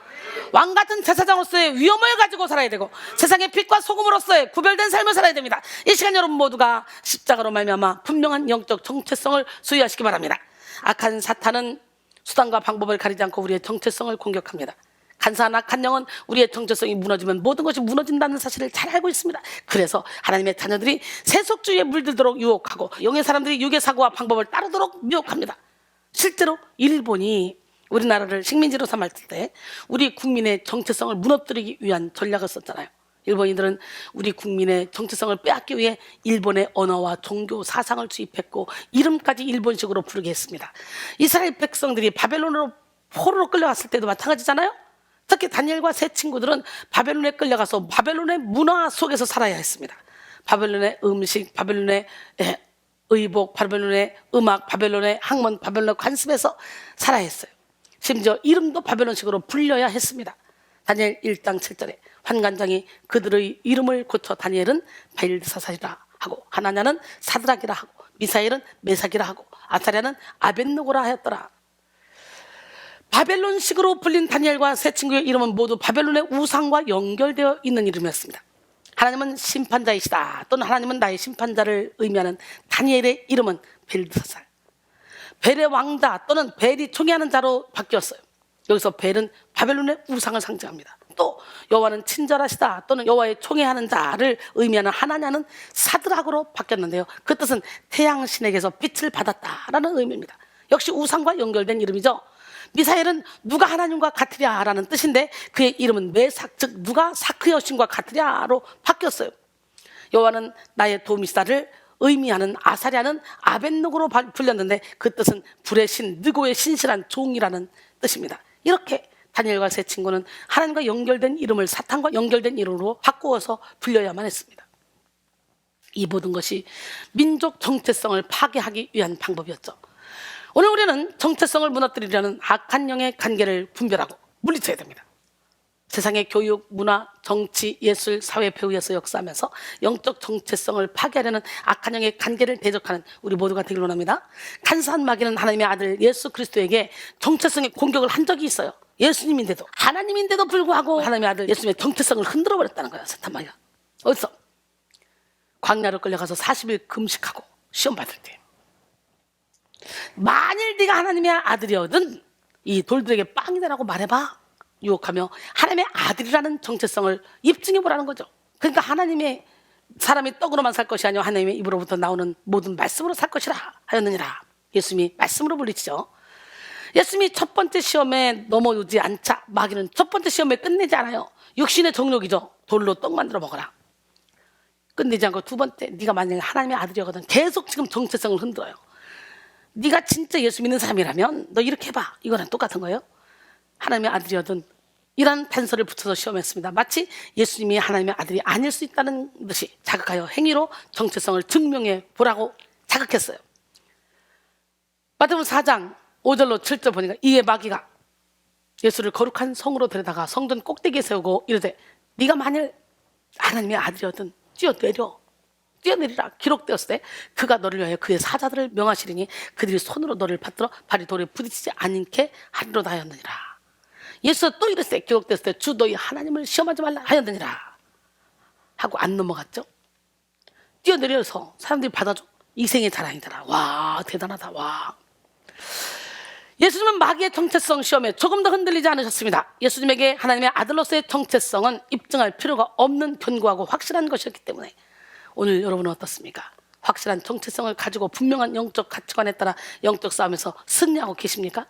[SPEAKER 1] 왕같은 제사장으로서의 위엄을 가지고 살아야 되고 세상의 빛과 소금으로서의 구별된 삶을 살아야 됩니다. 이 시간 여러분 모두가 십자가로 말미암아 분명한 영적 정체성을 소유하시기 바랍니다. 악한 사탄은 수단과 방법을 가리지 않고 우리의 정체성을 공격합니다. 간사한 악한 영은 우리의 정체성이 무너지면 모든 것이 무너진다는 사실을 잘 알고 있습니다. 그래서 하나님의 자녀들이 세속주의에 물들도록 유혹하고 영의 사람들이 육의 사고와 방법을 따르도록 유혹합니다. 실제로 일본이 우리나라를 식민지로 삼았을 때 우리 국민의 정체성을 무너뜨리기 위한 전략을 썼잖아요. 일본인들은 우리 국민의 정체성을 빼앗기 위해 일본의 언어와 종교, 사상을 주입했고 이름까지 일본식으로 부르게 했습니다. 이스라엘 백성들이 바벨론으로 포로로 끌려갔을 때도 마찬가지잖아요. 특히 다니엘과 세 친구들은 바벨론에 끌려가서 바벨론의 문화 속에서 살아야 했습니다. 바벨론의 음식, 바벨론의 의복, 바벨론의 음악, 바벨론의 학문, 바벨론의 관습에서 살아야 했어요. 심지어 이름도 바벨론식으로 불려야 했습니다. 다니엘 1장 7절에 환관장이 그들의 이름을 고쳐 다니엘은 바일드사살이라 하고 하나냐는 사드락이라 하고 미사엘은 메삭이라 하고 아사랴는 아벳느고라 하였더라. 바벨론식으로 불린 다니엘과 세 친구의 이름은 모두 바벨론의 우상과 연결되어 있는 이름이었습니다. 하나님은 심판자이시다 또는 하나님은 나의 심판자를 의미하는 다니엘의 이름은 벨드사살, 벨의 왕자 또는 벨이 총애하는 자로 바뀌었어요. 여기서 벨은 바벨론의 우상을 상징합니다. 또 여호와는 친절하시다 또는 여호와의 총애하는 자를 의미하는 하나냐는 사드락으로 바뀌었는데요. 그 뜻은 태양신에게서 빛을 받았다라는 의미입니다. 역시 우상과 연결된 이름이죠. 미사엘은 누가 하나님과 같으랴라는 뜻인데 그의 이름은 메삭 즉 누가 사크의 여신과 같으랴로 바뀌었어요. 여호와는 나의 도움이시다를 의미하는 아사랴는 아벳느고로 불렸는데 그 뜻은 불의 신, 느고의 신실한 종이라는 뜻입니다. 이렇게 다니엘과 세 친구는 하나님과 연결된 이름을 사탄과 연결된 이름으로 바꾸어서 불려야만 했습니다. 이 모든 것이 민족 정체성을 파괴하기 위한 방법이었죠. 오늘 우리는 정체성을 무너뜨리려는 악한 영의 관계를 분별하고 물리쳐야 됩니다. 세상의 교육, 문화, 정치, 예술, 사회 배후에서 역사하면서 영적 정체성을 파괴하려는 악한 영의 관계를 대적하는 우리 모두가 되길 원합니다. 간사한 마귀는 하나님의 아들 예수 그리스도에게 정체성의 공격을 한 적이 있어요. 예수님인데도, 하나님인데도 불구하고 하나님의 아들 예수님의 정체성을 흔들어 버렸다는 거예요. 사탄 마귀가. 어디서? 광야로 끌려가서 40일 금식하고 시험 받을 때 만일 네가 하나님의 아들이거든 이 돌들에게 빵이 되라고 말해봐 유혹하며 하나님의 아들이라는 정체성을 입증해 보라는 거죠. 그러니까 하나님의 사람이 떡으로만 살 것이 아니라 하나님의 입으로부터 나오는 모든 말씀으로 살 것이라 하였느니라. 예수님이 말씀으로 불리시죠. 예수님이 첫 번째 시험에 넘어오지 않자 마귀는 첫 번째 시험에 끝내지 않아요. 육신의 정욕이죠. 돌로 떡 만들어 먹어라. 끝내지 않고 두 번째, 네가 만약에 하나님의 아들이거든 계속 지금 정체성을 흔들어요. 네가 진짜 예수 믿는 사람이라면 너 이렇게 해봐. 이거랑 똑같은 거예요. 하나님의 아들이거든 이런 단서를 붙여서 시험했습니다. 마치 예수님이 하나님의 아들이 아닐 수 있다는 듯이 자극하여 행위로 정체성을 증명해 보라고 자극했어요. 마태복음 4장 5절로 7절 보니까 이에 마귀가 예수를 거룩한 성으로 데려다가 성전 꼭대기에 세우고 이르되 네가 만일 하나님의 아들이거든 뛰어내리라. 기록되었을 때 그가 너를 위하여 그의 사자들을 명하시리니 그들이 손으로 너를 받들어 발이 돌에 부딪히지 않게 하리로다 하였느니라. 예수가 또 이랬을 때 기록되었을 때 주 너희 하나님을 시험하지 말라 하였느니라 하고 안 넘어갔죠. 뛰어내려서 사람들이 받아줘. 이생의 자랑이더라. 와 대단하다. 와. 예수님은 마귀의 정체성 시험에 조금 더 흔들리지 않으셨습니다. 예수님에게 하나님의 아들로서의 정체성은 입증할 필요가 없는 견고하고 확실한 것이었기 때문에 오늘 여러분은 어떻습니까? 확실한 정체성을 가지고 분명한 영적 가치관에 따라 영적 싸움에서 승리하고 계십니까?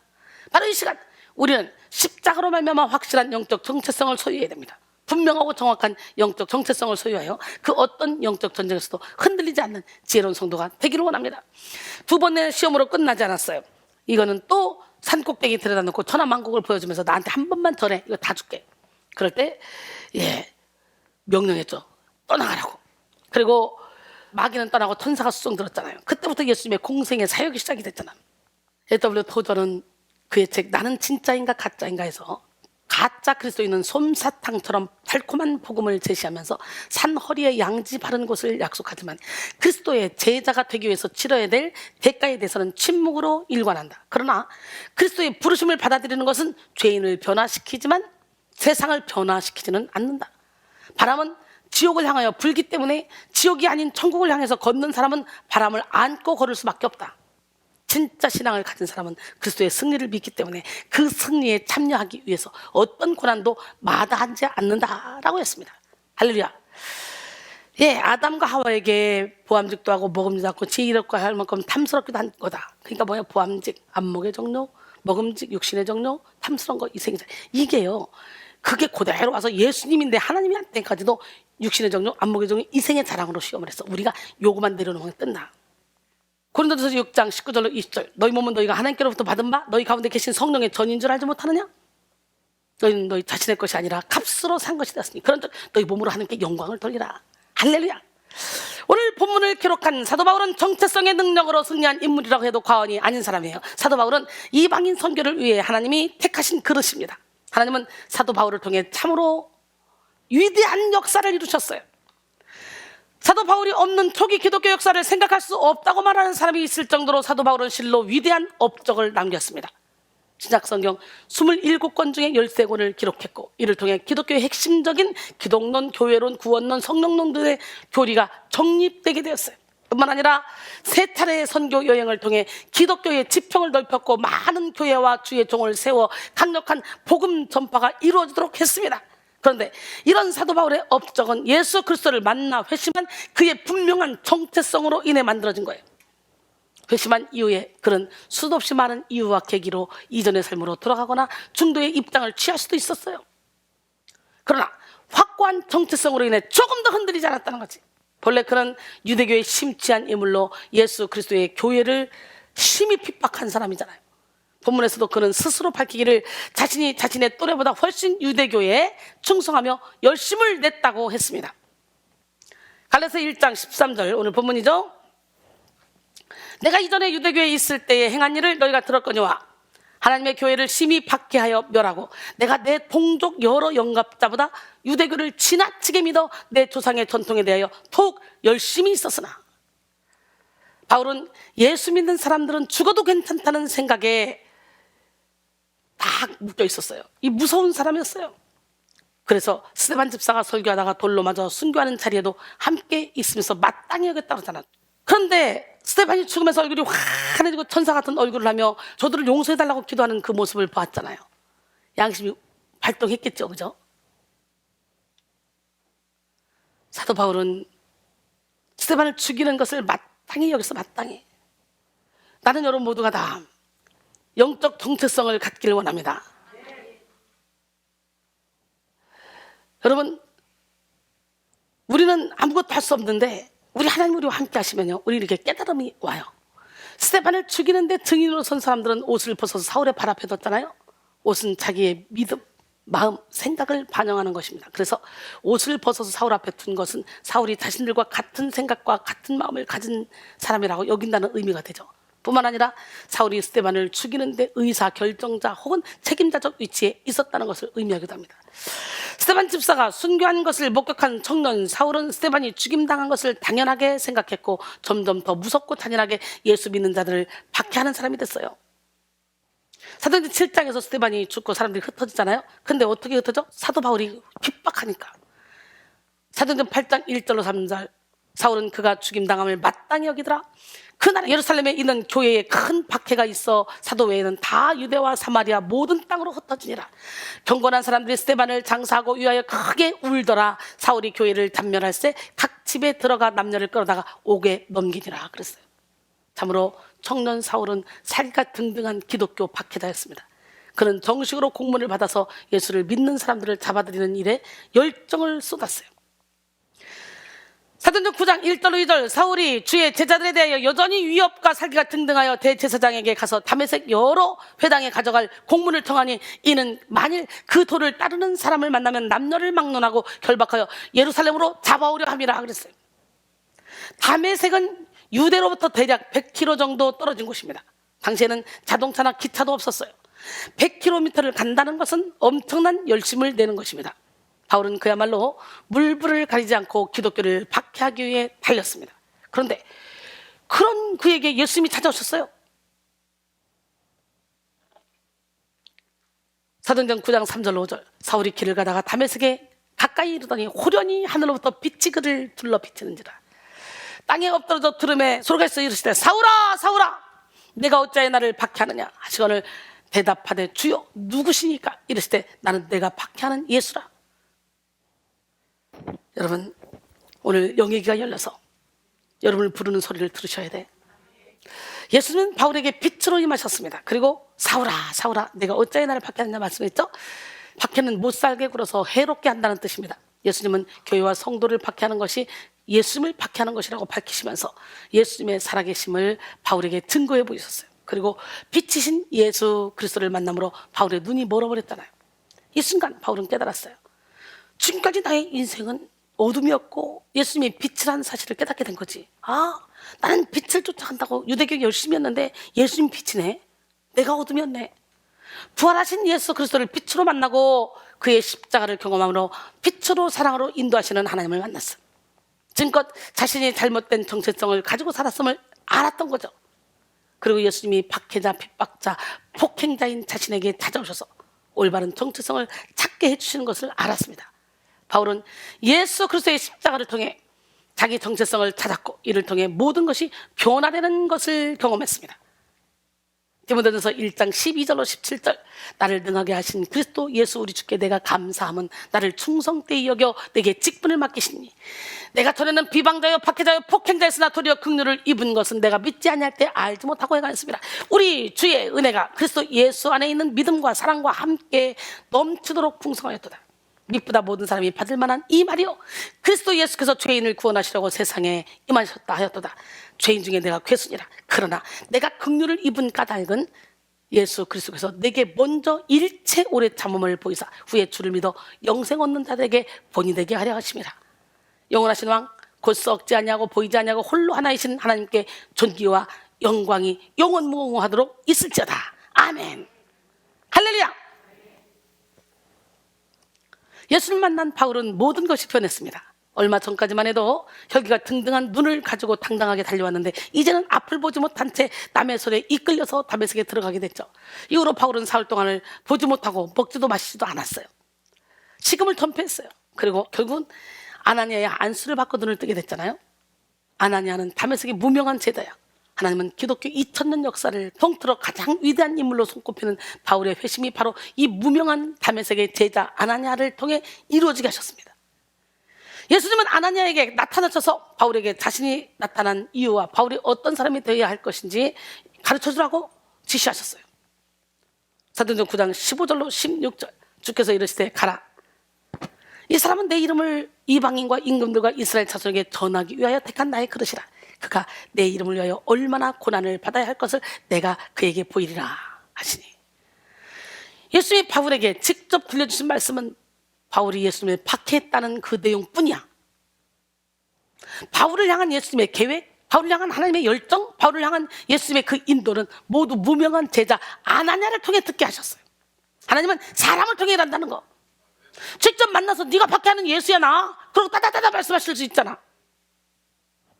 [SPEAKER 1] 바로 이 시간 우리는 십자가로 말미암아 확실한 영적 정체성을 소유해야 됩니다. 분명하고 정확한 영적 정체성을 소유하여 그 어떤 영적 전쟁에서도 흔들리지 않는 지혜로운 성도가 되기를 원합니다. 두 번의 시험으로 끝나지 않았어요. 이거는 또 산꼭대기 데려다 놓고 천하만국을 보여주면서 나한테 한 번만 전해. 이거 다 줄게. 그럴 때 명령했죠. 떠나가라고. 그리고 마귀는 떠나고 천사가 수송 들었잖아요. 그때부터 예수님의 공생의 사역이 시작이 됐잖아요. A.W. 토저는 그의 책 나는 진짜인가 가짜인가 해서 가짜 그리스도인은 솜사탕처럼 달콤한 복음을 제시하면서 산 허리에 양지 바른 곳을 약속하지만 그리스도의 제자가 되기 위해서 치러야 될 대가에 대해서는 침묵으로 일관한다. 그러나 그리스도의 부르심을 받아들이는 것은 죄인을 변화시키지만 세상을 변화시키지는 않는다. 바람은 지옥을 향하여 불기 때문에 지옥이 아닌 천국을 향해서 걷는 사람은 바람을 안고 걸을 수밖에 없다. 진짜 신앙을 가진 사람은 그리스도의 승리를 믿기 때문에 그 승리에 참여하기 위해서 어떤 고난도 마다하지 않는다라고 했습니다. 할렐루야. 아담과 하와에게 보암직도 하고 먹음직도 하고 지혜롭고 할 만큼 탐스럽기도 한 거다. 그러니까 뭐야? 보암직, 안목의 정욕, 먹음직, 육신의 정욕, 탐스러운 거, 이생의 정욕. 이게요. 그게 그대로 와서 예수님인데 하나님이 한 때까지도 육신의 정욕, 안목의 정욕, 이생의 자랑으로 시험을 했어. 우리가 요거만 내려놓으면 끝나. 고린도전서 6장 19절로 20절 너희 몸은 너희가 하나님께로부터 받은 바 너희 가운데 계신 성령의 전인 줄 알지 못하느냐? 너희는 너희 자신의 것이 아니라 값으로 산 것이 되었으니 그런즉 너희 몸으로 하나님께 영광을 돌리라. 할렐루야. 오늘 본문을 기록한 사도 바울은 정체성의 능력으로 승리한 인물이라고 해도 과언이 아닌 사람이에요. 사도 바울은 이방인 선교를 위해 하나님이 택하신 그릇입니다. 하나님은 사도 바울을 통해 참으로 위대한 역사를 이루셨어요. 사도 바울이 없는 초기 기독교 역사를 생각할 수 없다고 말하는 사람이 있을 정도로 사도 바울은 실로 위대한 업적을 남겼습니다. 신약성경 27권 중에 13권을 기록했고 이를 통해 기독교의 핵심적인 기독론, 교회론, 구원론, 성령론들의 교리가 정립되게 되었어요. 뿐만 아니라 세 차례의 선교 여행을 통해 기독교의 지평을 넓혔고 많은 교회와 주의 종을 세워 강력한 복음 전파가 이루어지도록 했습니다. 그런데 이런 사도 바울의 업적은 예수 그리스도를 만나 회심한 그의 분명한 정체성으로 인해 만들어진 거예요. 회심한 이후에 그는 수도 없이 많은 이유와 계기로 이전의 삶으로 돌아가거나 중도의 입장을 취할 수도 있었어요. 그러나 확고한 정체성으로 인해 조금 더 흔들리지 않았다는 거지. 본래 그는 유대교의 심취한 인물로 예수 그리스도의 교회를 심히 핍박한 사람이잖아요. 본문에서도 그는 스스로 밝히기를 자신이 자신의 또래보다 훨씬 유대교에 충성하며 열심을 냈다고 했습니다. 갈라디아서 1장 13절 오늘 본문이죠. 내가 이전에 유대교에 있을 때에 행한 일을 너희가 들었거니와 하나님의 교회를 심히 박해하여 멸하고 내가 내 동족 여러 영갑자보다 유대교를 지나치게 믿어 내 조상의 전통에 대하여 더욱 열심히 있었으나 바울은 예수 믿는 사람들은 죽어도 괜찮다는 생각에 딱 묶여 있었어요. 이 무서운 사람이었어요. 그래서 스데반 집사가 설교하다가 돌로 맞아 순교하는 자리에도 함께 있으면서 마땅히 여겼다고 하잖아. 그런데 스데반이 죽으면서 얼굴이 환해지고 천사 같은 얼굴을 하며 저들을 용서해달라고 기도하는 그 모습을 보았잖아요. 양심이 발동했겠죠, 그죠? 사도 바울은 스데반을 죽이는 것을 마땅히 여기서 마땅히, 나는 여러분 모두가 다 영적 정체성을 갖기를 원합니다. 여러분, 우리는 아무것도 할 수 없는데 우리 하나님 우리와 함께 하시면요, 우리 이렇게 깨달음이 와요. 스데반을 죽이는데 증인으로 선 사람들은 옷을 벗어서 사울의 발 앞에 뒀잖아요. 옷은 자기의 믿음, 마음, 생각을 반영하는 것입니다. 그래서 옷을 벗어서 사울 앞에 둔 것은 사울이 자신들과 같은 생각과 같은 마음을 가진 사람이라고 여긴다는 의미가 되죠. 뿐만 아니라 사울이 스데반을 죽이는데 의사, 결정자 혹은 책임자적 위치에 있었다는 것을 의미하기도 합니다. 스데반 집사가 순교한 것을 목격한 청년 사울은 스데반이 죽임당한 것을 당연하게 생각했고 점점 더 무섭고 잔인하게 예수 믿는 자들을 박해하는 사람이 됐어요. 사도행전 7장에서 스데반이 죽고 사람들이 흩어지잖아요. 근데 어떻게 흩어져? 사도 바울이 핍박하니까. 사도행전 8장 1절로 3절, 사울은 그가 죽임당함을 마땅히 여기더라. 그날 예루살렘에 있는 교회에 큰 박해가 있어 사도 외에는 다 유대와 사마리아 모든 땅으로 흩어지니라. 경건한 사람들이 스데반을 장사하고 위하여 크게 울더라. 사울이 교회를 단멸할세 각 집에 들어가 남녀를 끌어다가 옥에 넘기니라 그랬어요. 참으로 청년 사울은 살기가 등등한 기독교 박해자였습니다. 그는 정식으로 공문을 받아서 예수를 믿는 사람들을 잡아들이는 일에 열정을 쏟았어요. 사도행전 9장 1절로 2절, 사울이 주의 제자들에 대하여 여전히 위협과 살기가 등등하여 대제사장에게 가서 다메섹 여러 회당에 가져갈 공문을 청하니 이는 만일 그 도를 따르는 사람을 만나면 남녀를 막론하고 결박하여 예루살렘으로 잡아오려 함이라 그랬어요. 다메섹은 유대로부터 대략 100km 정도 떨어진 곳입니다. 당시에는 자동차나 기차도 없었어요. 100km를 간다는 것은 엄청난 열심을 내는 것입니다. 바울은 그야말로 물불을 가리지 않고 기독교를 박해하기 위해 달렸습니다. 그런데 그런 그에게 예수님이 찾아오셨어요. 사도행전 9장 3절로 5절, 사울이 길을 가다가 다메섹에 가까이 이르더니 호련히 하늘로부터 빛이 그를 둘러 비치는지라. 땅에 엎드러져 들음에 소리가 있어 이르시되 사울아 사울아 내가 어찌하여 나를 박해하느냐 하시거늘 대답하되 주여 누구시니까 이르시되 나는 내가 박해하는 예수라. 여러분, 오늘 영의 귀가 열려서 여러분을 부르는 소리를 들으셔야 돼. 예수님은 바울에게 빛으로 임하셨습니다. 그리고 사울아 사울아 내가 어찌하여 나를 박해하느냐 말씀했죠. 박해는 못살게 굴어서 해롭게 한다는 뜻입니다. 예수님은 교회와 성도를 박해하는 것이 예수님을 박해하는 것이라고 밝히시면서 예수님의 살아계심을 바울에게 증거해 보이셨어요. 그리고 빛이신 예수 그리스도를 만남으로 바울의 눈이 멀어버렸잖아요. 이 순간 바울은 깨달았어요. 지금까지 나의 인생은 어둠이었고 예수님이 빛이라는 사실을 깨닫게 된 거지. 아, 나는 빛을 쫓아간다고 유대교에 열심히 했는데 예수님 빛이네. 내가 어둠이었네. 부활하신 예수 그리스도를 빛으로 만나고 그의 십자가를 경험함으로 빛으로 사랑으로 인도하시는 하나님을 만났어요. 지금껏 자신이 잘못된 정체성을 가지고 살았음을 알았던 거죠. 그리고 예수님이 박해자, 핍박자, 폭행자인 자신에게 찾아오셔서 올바른 정체성을 찾게 해주시는 것을 알았습니다. 바울은 예수 그리스도의 십자가를 통해 자기 정체성을 찾았고 이를 통해 모든 것이 변화되는 것을 경험했습니다. 디모데전서 1장 12절로 17절, 나를 능하게 하신 그리스도 예수 우리 주께 내가 감사함은 나를 충성되이 여겨 내게 직분을 맡기시니 내가 전에는 비방자여 박해자여 폭행자였으나 도리어 긍휼을 입은 것은 내가 믿지 아니할 때 알지 못하고 행하였습니다. 우리 주의 은혜가 그리스도 예수 안에 있는 믿음과 사랑과 함께 넘치도록 풍성하였도다. 믿보다 모든 사람이 받을 만한 이 말이요 그리스도 예수께서 죄인을 구원하시려고 세상에 임하셨다 하였도다. 죄인 중에 내가 괴순이라. 그러나 내가 긍휼을 입은 까닭은 예수 그리스도께서 내게 먼저 일체 오래 참음을 보이사 후에 주를 믿어 영생 얻는 자들에게 본이 되게 하려 하심이라. 영원하신 왕 곧 썩지 아니하고 보이지 아니하고 홀로 하나이신 하나님께 존귀와 영광이 영원무궁하도록 있을지어다. 아멘. 할렐루야. 예수를 만난 바울은 모든 것이 변했습니다. 얼마 전까지만 해도 혈기가 등등한 눈을 가지고 당당하게 달려왔는데 이제는 앞을 보지 못한 채 남의 손에 이끌려서 다메섹에 들어가게 됐죠. 이후로 바울은 사흘 동안을 보지 못하고 먹지도 마시지도 않았어요. 식음을 전폐했어요. 그리고 결국은 아나니아의 안수를 받고 눈을 뜨게 됐잖아요. 아나니아는 다메섹의 무명한 제자야. 하나님은 기독교 2000년 역사를 통틀어 가장 위대한 인물로 손꼽히는 바울의 회심이 바로 이 무명한 다메섹의 제자 아나니아를 통해 이루어지게 하셨습니다. 예수님은 아나니아에게 나타나셔서 바울에게 자신이 나타난 이유와 바울이 어떤 사람이 되어야 할 것인지 가르쳐주라고 지시하셨어요. 사도행전 9장 15절로 16절, 주께서 이르시되 가라. 이 사람은 내 이름을 이방인과 임금들과 이스라엘 자손에게 전하기 위하여 택한 나의 그릇이라. 그가 내 이름을 위하여 얼마나 고난을 받아야 할 것을 내가 그에게 보이리라 하시니. 예수님이 바울에게 직접 들려주신 말씀은 바울이 예수님을 박해했다는 그 내용뿐이야. 바울을 향한 예수님의 계획, 바울을 향한 하나님의 열정, 바울을 향한 예수님의 그 인도는 모두 무명한 제자 아나니아를 통해 듣게 하셨어요. 하나님은 사람을 통해 일한다는 거. 직접 만나서 네가 박해하는 예수야 나, 그러고 따다다다 말씀하실 수 있잖아.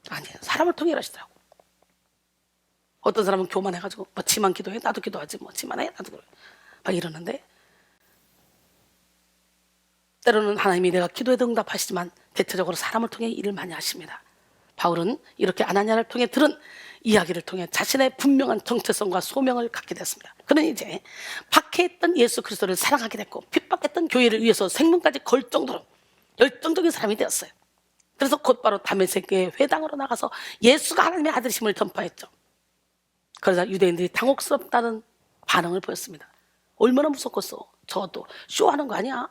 [SPEAKER 1] 아니에요. 사람을 통해 일하시더라고. 어떤 사람은 교만해가지고 뭐 지만 기도해, 나도 기도하지, 뭐 지만 해, 나도 그래, 막 이러는데, 때로는 하나님이 내가 기도에 응답하시지만 대체적으로 사람을 통해 일을 많이 하십니다. 바울은 이렇게 아나니아를 통해 들은 이야기를 통해 자신의 분명한 정체성과 소명을 갖게 됐습니다. 그는 이제 박해했던 예수 그리스도를 사랑하게 됐고 핍박했던 교회를 위해서 생명까지 걸 정도로 열정적인 사람이 되었어요. 그래서 곧바로 다메섹의 회당으로 나가서 예수가 하나님의 아들이심을 전파했죠. 그러자 유대인들이 당혹스럽다는 반응을 보였습니다. 얼마나 무섭겠어. 저도 쇼하는 거 아니야?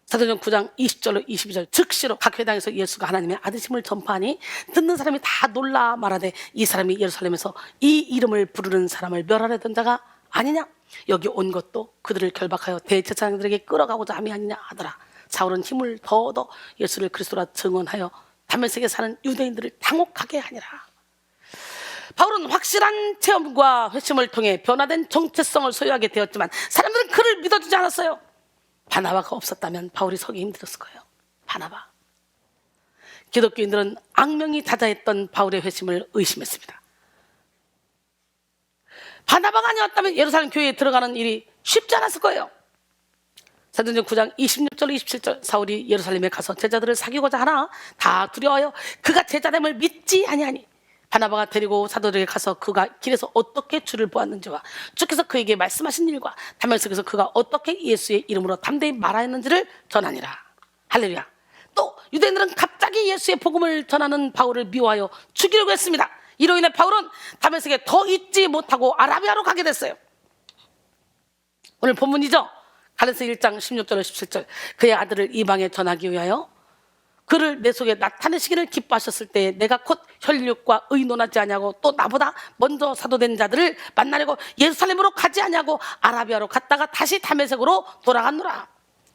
[SPEAKER 1] 사도행전 9장 20절로 22절, 즉시로 각 회당에서 예수가 하나님의 아들이심을 전파하니 듣는 사람이 다 놀라 말하되 이 사람이 예루살렘에서 이 이름을 부르는 사람을 멸하려던 자가 아니냐? 여기 온 것도 그들을 결박하여 대제사장들에게 끌어가고자 함이 아니냐 하더라. 사울은 힘을 더 얻어 예수를 그리스도라 증언하여 다메섹에 사는 유대인들을 당혹하게 하니라. 바울은 확실한 체험과 회심을 통해 변화된 정체성을 소유하게 되었지만 사람들은 그를 믿어주지 않았어요. 바나바가 없었다면 바울이 서기 힘들었을 거예요. 바나바. 기독교인들은 악명이 자자했던 바울의 회심을 의심했습니다. 바나바가 아니었다면 예루살렘 교회에 들어가는 일이 쉽지 않았을 거예요. 사도행전 9장 26절 27절, 사울이 예루살렘에 가서 제자들을 사귀고자 하나 다 두려워하여 그가 제자됨을 믿지 아니하니 바나바가 데리고 사도들에게 가서 그가 길에서 어떻게 주를 보았는지와 주께서 그에게 말씀하신 일과 다메섹에서 그가 어떻게 예수의 이름으로 담대히 말하였는지를 전하니라. 할렐루야. 또 유대인들은 갑자기 예수의 복음을 전하는 바울을 미워하여 죽이려고 했습니다. 이로 인해 바울은 다메섹에 더 있지 못하고 아라비아로 가게 됐어요. 오늘 본문이죠. 갈라디아서 1장 16절 17절, 그의 아들을 이방에 전하기 위하여 그를 내 속에 나타내시기를 기뻐하셨을 때 내가 곧 혈육과 의논하지 아니하고 또 나보다 먼저 사도된 자들을 만나려고 예루살렘으로 가지 아니하고 아라비아로 갔다가 다시 다메섹으로 돌아갔노라.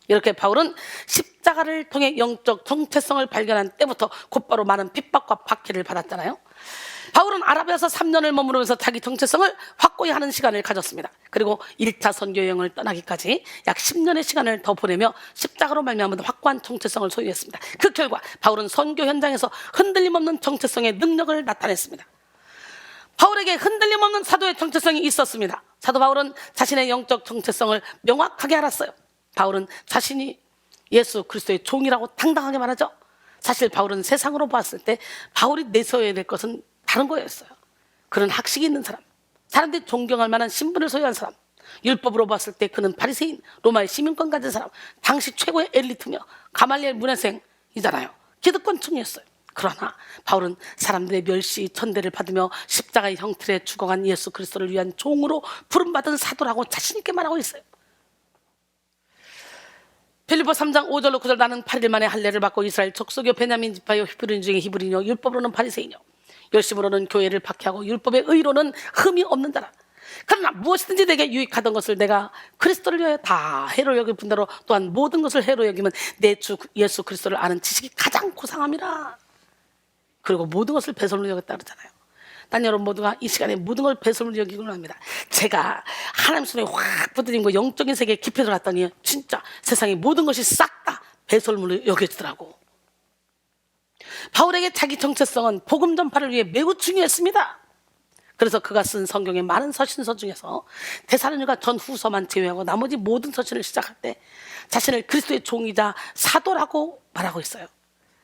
[SPEAKER 1] 이렇게 바울은 십자가를 통해 영적 정체성을 발견한 때부터 곧바로 많은 핍박과 박해를 받았잖아요. 바울은 아라비아에서 3년을 머무르면서 자기 정체성을 확고히 하는 시간을 가졌습니다. 그리고 1차 선교 여행을 떠나기까지 약 10년의 시간을 더 보내며 십자가로 말미암아 확고한 정체성을 소유했습니다. 그 결과 바울은 선교 현장에서 흔들림 없는 정체성의 능력을 나타냈습니다. 바울에게 흔들림 없는 사도의 정체성이 있었습니다. 사도 바울은 자신의 영적 정체성을 명확하게 알았어요. 바울은 자신이 예수 그리스도의 종이라고 당당하게 말하죠. 사실 바울은 세상으로 봤을 때 바울이 내세워야 될 것은 다른 거였어요. 그는 학식이 있는 사람, 사람들이 존경할 만한 신분을 소유한 사람, 율법으로 봤을 때 그는 바리새인, 로마의 시민권 가진 사람, 당시 최고의 엘리트며 가말리엘 문해생이잖아요. 기득권층이었어요. 그러나 바울은 사람들의 멸시, 천대를 받으며 십자가의 형틀에 죽어간 예수 그리스도를 위한 종으로 부름받은 사도라고 자신 있게 말하고 있어요. 빌립보 3장 5절로 9절, 나는 8일 만에 할례를 받고 이스라엘 족속이요 베냐민 지파요 히브리인 중에 히브리인이요 율법으로는 바리새인이요 열심으로는 교회를 박해하고 율법의 의로는 흠이 없는 자라. 그러나 무엇이든지 내게 유익하던 것을 내가 그리스도를 위하여 다 해로 여길 뿐더러 또한 모든 것을 해로 여기면 내 주 예수 그리스도를 아는 지식이 가장 고상함이라. 그리고 모든 것을 배설로 여겼다 그러잖아요. 난 여러분 모두가 이 시간에 모든 걸 배설로 여기곤 합니다. 제가 하나님 손에 확 붙들린 거 영적인 세계에 깊이 들어갔더니 진짜 세상의 모든 것이 싹 다 배설물로 여겨지더라고. 바울에게 자기 정체성은 복음 전파를 위해 매우 중요했습니다. 그래서 그가 쓴 성경의 많은 서신서 중에서 데살로니가 전후서만 제외하고 나머지 모든 서신을 시작할 때 자신을 그리스도의 종이자 사도라고 말하고 있어요.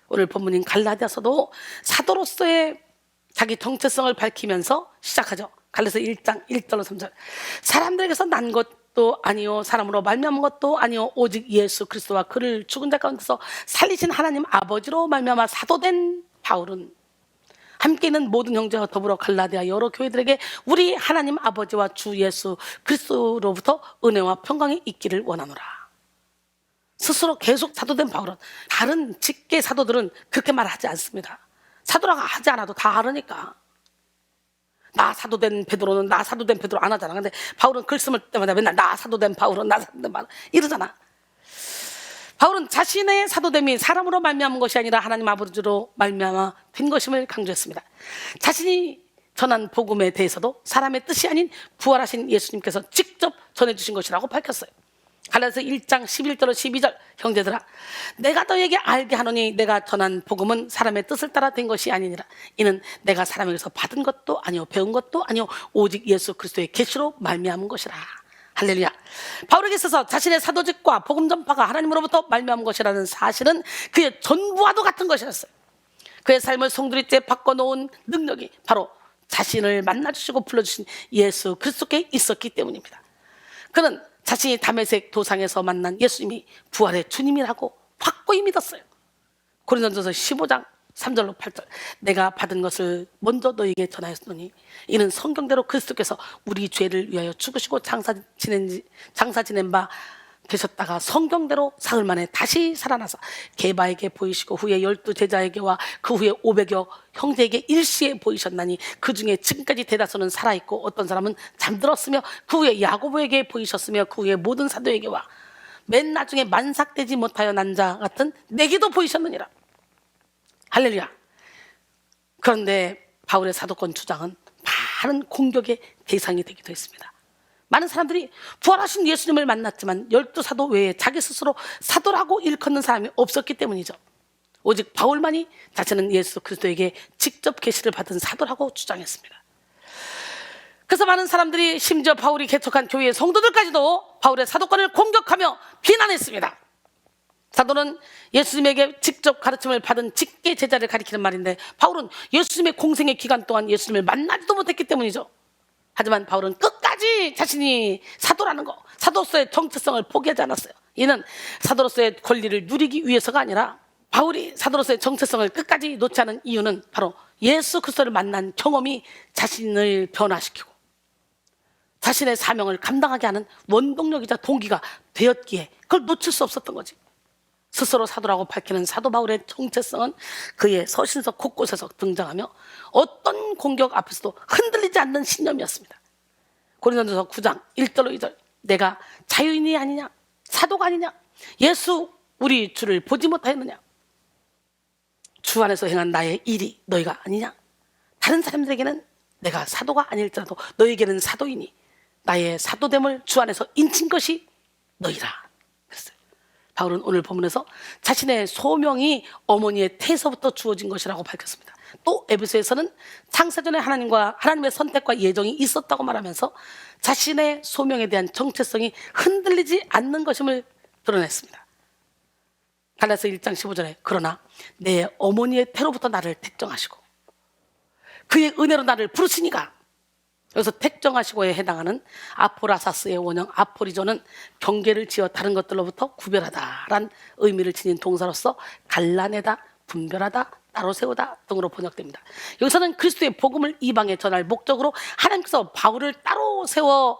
[SPEAKER 1] 오늘 본문인 갈라디아서도 사도로서의 자기 정체성을 밝히면서 시작하죠. 갈라디아서 1장 1절로 3절. 사람들에게서 난 것도 아니요 사람으로 말미암은 것도 아니요 오직 예수 그리스도와 그를 죽은 자 가운데서 살리신 하나님 아버지로 말미암아 사도된 바울은 함께 있는 모든 형제와 더불어 갈라디아 여러 교회들에게 우리 하나님 아버지와 주 예수 그리스도로부터 은혜와 평강이 있기를 원하노라. 스스로 계속 사도된 바울은, 다른 직계 사도들은 그렇게 말하지 않습니다. 사도라고 하지 않아도 다 알으니까. 나 사도된 베드로는 나 사도된 베드로 안 하잖아. 근데 바울은 글 쓸 때마다 맨날 나 사도된 바울은 나 사도된 바울 이러잖아. 바울은 자신의 사도됨이 사람으로 말미암은 것이 아니라 하나님 아버지로 말미암아 된 것임을 강조했습니다. 자신이 전한 복음에 대해서도 사람의 뜻이 아닌 부활하신 예수님께서 직접 전해주신 것이라고 밝혔어요. 갈라디아서 1장 11절로 12절. 형제들아 내가 너에게 알게 하노니 내가 전한 복음은 사람의 뜻을 따라 된 것이 아니니라. 이는 내가 사람에게서 받은 것도 아니요 배운 것도 아니요 오직 예수 그리스도의 계시로 말미암은 것이라. 할렐루야. 바울에게 있어서 자신의 사도직과 복음 전파가 하나님으로부터 말미암은 것이라는 사실은 그의 전부와도 같은 것이었어요. 그의 삶을 송두리째 바꿔놓은 능력이 바로 자신을 만나주시고 불러주신 예수 그리스도께 있었기 때문입니다. 그는 자신이 다메섹 도상에서 만난 예수님이 부활의 주님이라고 확고히 믿었어요. 고린도전서 15장 3절로 8절. 내가 받은 것을 먼저 너에게 전하였으니 이는 성경대로 그리스도께서 우리 죄를 위하여 죽으시고 장사 지낸 바 되셨다가 성경대로 사흘 만에 다시 살아나서 게바에게 보이시고 후에 12 제자에게와 그 후에 500여 형제에게 일시에 보이셨나니 그 중에 지금까지 대다수는 살아있고 어떤 사람은 잠들었으며 그 후에 야고보에게 보이셨으며 그 후에 모든 사도에게와 맨 나중에 만삭되지 못하여 난 자 같은 내게도 보이셨느니라. 할렐루야. 그런데 바울의 사도권 주장은 많은 공격의 대상이 되기도 했습니다. 많은 사람들이 부활하신 예수님을 만났지만 12사도 외에 자기 스스로 사도라고 일컫는 사람이 없었기 때문이죠. 오직 바울만이 자신은 예수 그리스도에게 직접 계시를 받은 사도라고 주장했습니다. 그래서 많은 사람들이 심지어 바울이 개척한 교회의 성도들까지도 바울의 사도권을 공격하며 비난했습니다. 사도는 예수님에게 직접 가르침을 받은 직계 제자를 가리키는 말인데 바울은 예수님의 공생의 기간 동안 예수님을 만나지도 못했기 때문이죠. 하지만 바울은 끝까지 자신이 사도라는 거, 사도로서의 정체성을 포기하지 않았어요. 이는 사도로서의 권리를 누리기 위해서가 아니라 바울이 사도로서의 정체성을 끝까지 놓지 않은 이유는 바로 예수 그리스도를 만난 경험이 자신을 변화시키고 자신의 사명을 감당하게 하는 원동력이자 동기가 되었기에 그걸 놓칠 수 없었던 거지. 스스로 사도라고 밝히는 사도 바울의 정체성은 그의 서신서 곳곳에서 등장하며 어떤 공격 앞에서도 흔들리지 않는 신념이었습니다. 고린도전서 9장 1절로 2절. 내가 자유인이 아니냐? 사도가 아니냐? 예수 우리 주를 보지 못하였느냐? 주 안에서 행한 나의 일이 너희가 아니냐? 다른 사람들에게는 내가 사도가 아닐지라도 너희에게는 사도이니 나의 사도됨을 주 안에서 인친 것이 너희라. 그랬어요. 바울은 오늘 본문에서 자신의 소명이 어머니의 태에서부터 주어진 것이라고 밝혔습니다. 또 에베소에서는 창세전에 하나님의 선택과 예정이 있었다고 말하면서 자신의 소명에 대한 정체성이 흔들리지 않는 것임을 드러냈습니다. 갈라디아서 1장 15절에 그러나 내 어머니의 태로부터 나를 택정하시고 그의 은혜로 나를 부르시니가, 여기서 택정하시고에 해당하는 아포라사스의 원형 아포리조는 경계를 지어 다른 것들로부터 구별하다란 의미를 지닌 동사로서 갈라내다, 분별하다, 따로 세우다 등으로 번역됩니다. 여기서는 그리스도의 복음을 이방에 전할 목적으로 하나님께서 바울을 따로 세워